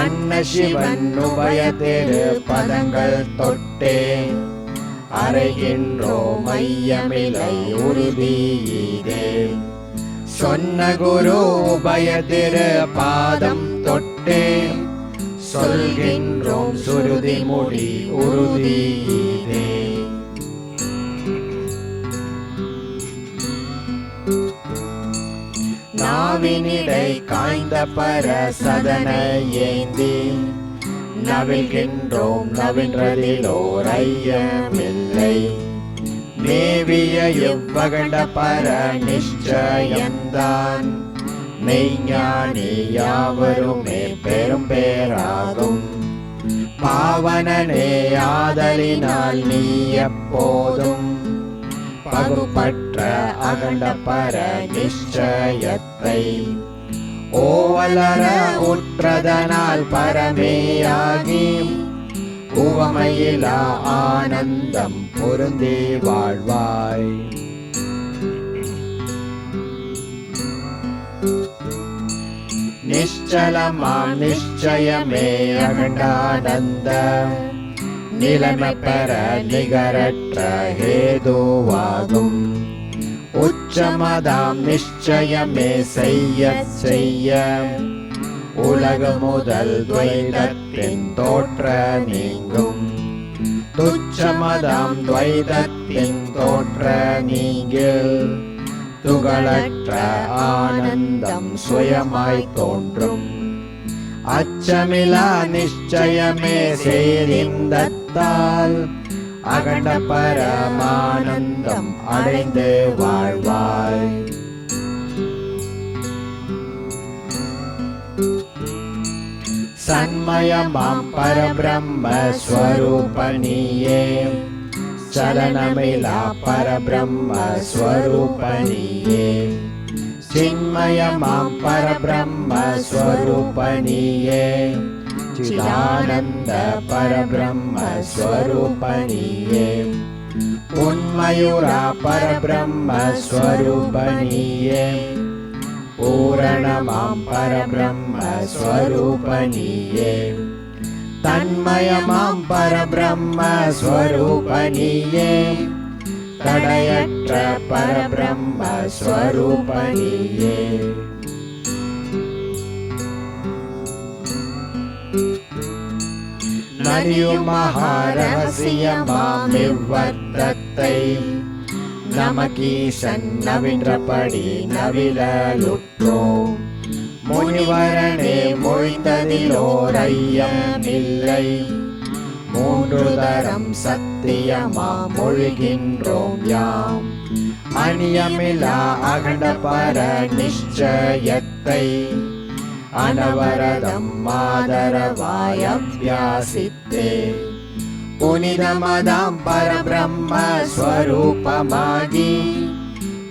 அன்ன சிவன் உபய திரு பதங்கள் தொட்டே அறைகின்றோம் மையமிலை உறுதி இதே. சொன்ன குரு உபய திரு பாதம் தொட்டே சொல்கின்றோம் சுருதி முடி உறுதி இதே. நாவினிடை காய்ந்த பர சதன ஏந்தி நவில்கின்றோம் நவின்றதிலோர் ஐயமில்லை. மேவிய இவ்வகண்ட பர நிச்சயந்தான் மெய்ஞானி யாவருமே பெரும் பேராகும். பாவனனே ஆதலினால் நீ எப்போதும் பகுப்பற்ற அகண்ட பர நிச்சயத்தை ஓவலர உற்றதனால் பரமேயாகி உவமையிலா ஆனந்தம் பொருந்தி வாழ்வாய். நிச்சலமாம் நிச்சயமே அகண்டானந்த நிலைமை பெற நிகரற்ற ஹேதுவாகும். உச்சமதாம் நிச்சயமே செய்ய செய்ய உலக முதல் துவைதத்தின் தோற்ற நீங்கும். துச்சமதாம் துவைதத்தின் தோற்ற நீங்கில் துகளற்ற ஆனந்தம் சுயமாய் தோன்றும். அச்சமிலா நிச்சயமே சேரிந்தத்தால் அகண்ட பரமானந்தம் அடைந்து வாழ்வாய். சன்மயமாம் பரபிரம்ம ஸ்வரூபனியே சலனமிலா பரபிரம்ம ஸ்வரூபனியே சின்மயமாம் பரபிரம்ம ஸ்வரூபனியே சிதானந்த பரபிரம்ம ஸ்வரூபனியே உன்மயூரா பரபிரம்ம ஸ்வரூபனியே பூரணமாம் பரபிரம்ம ஸ்வரூபனியே தன்மயமாம் பரபிரம்ம ஸ்வரூபனியே தடையற்ற பரபிரம்ம ஸ்வரூபனியே. நரியும் மகாரகசியமாம் இவ்வர்த்தத்தை நமக்கீசன் நவின்றபடி நவிலலுற்றோம். முனிவரனே மொழிந்ததிலோர் ஐயமில்லை. மூன்று தரம் சத்தியமா மொழிகின்றோம் யாம். அநியமிலா அகண்ட பர நிச்சயத்தை அனவரதம் மாதரவாய் அபியாசித்தே புனிதமதாம் பரபிரம்ம ஸ்வரூபமாகி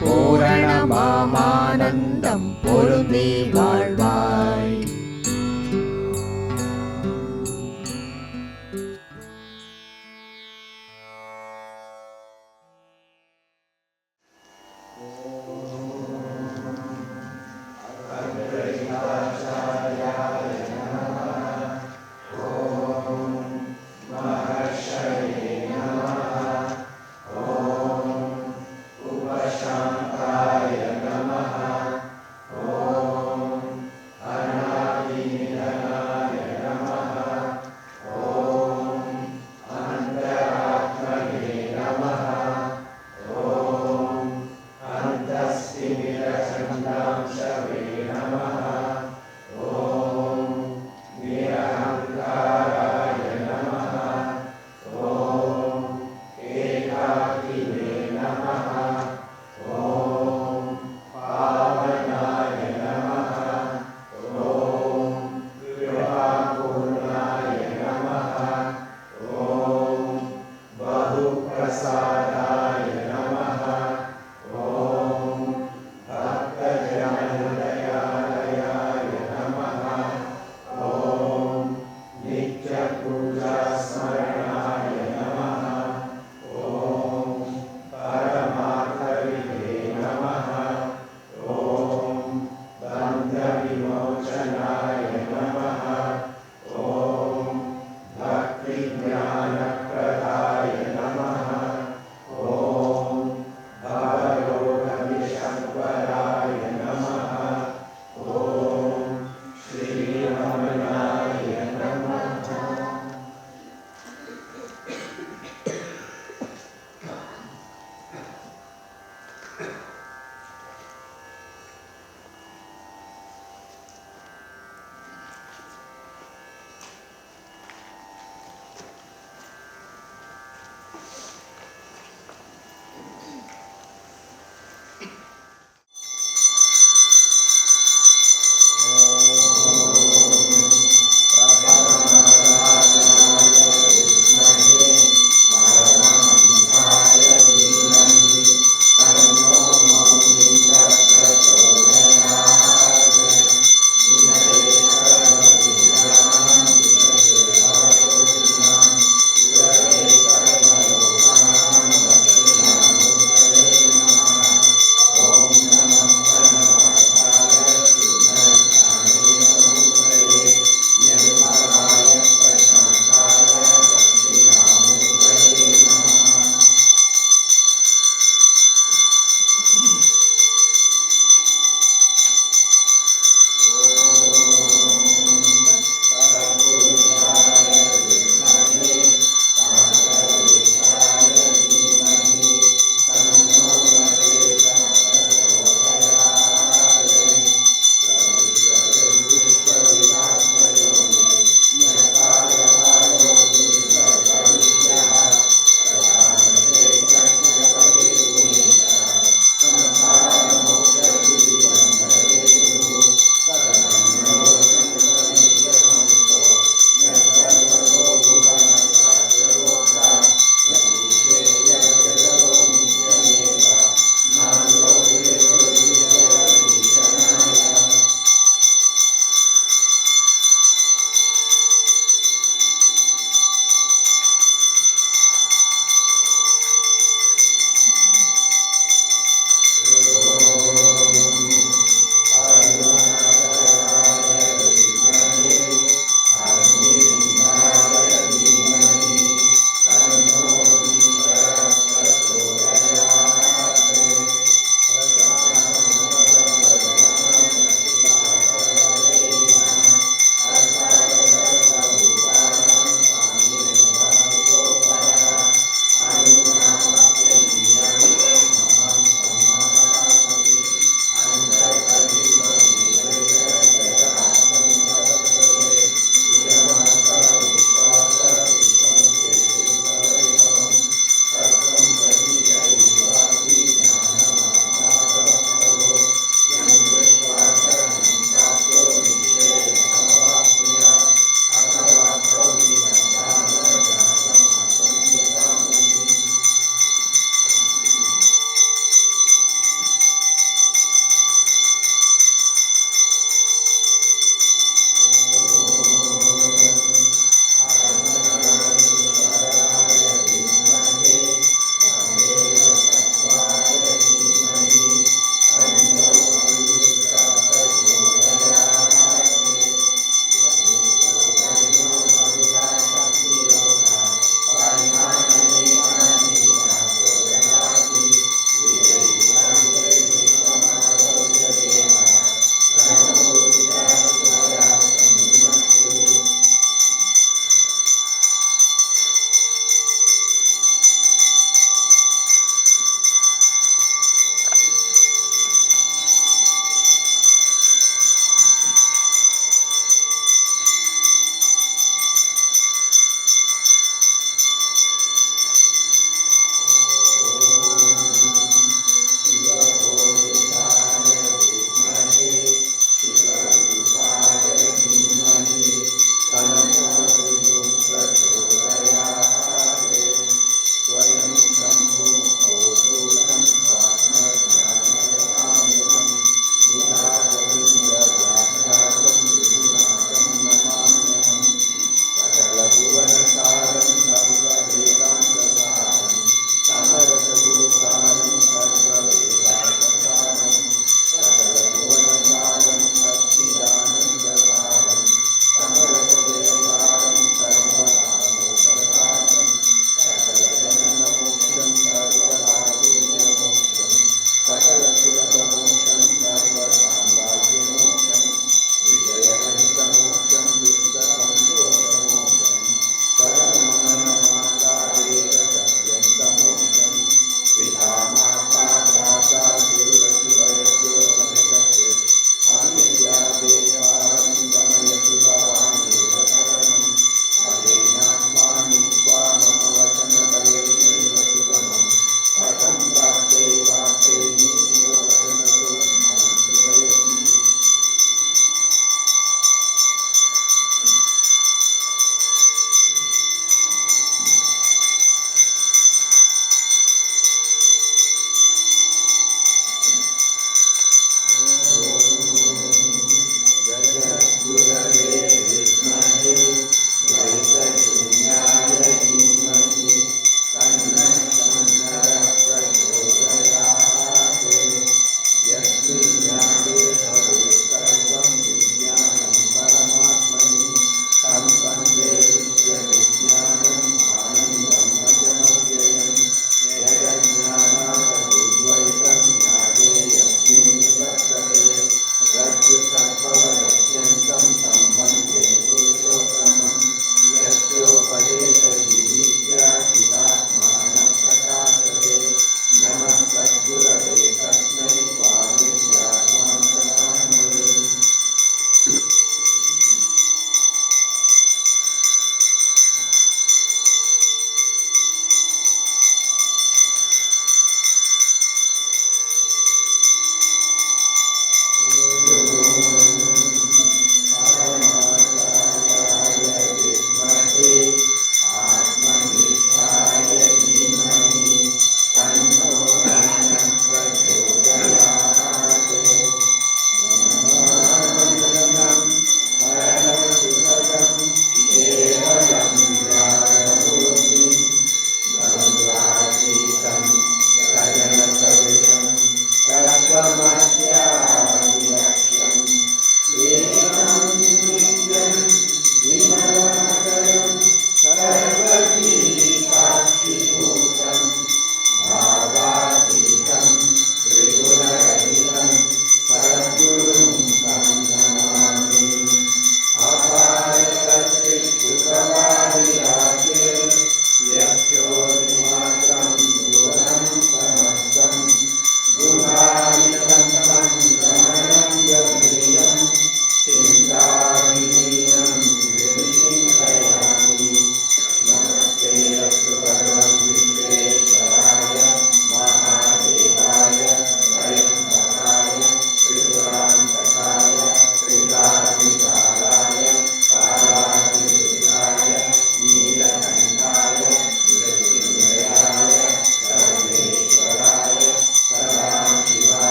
பூரணமாம் ஆனந்தம் பொருந்தி வாழ்வாய்.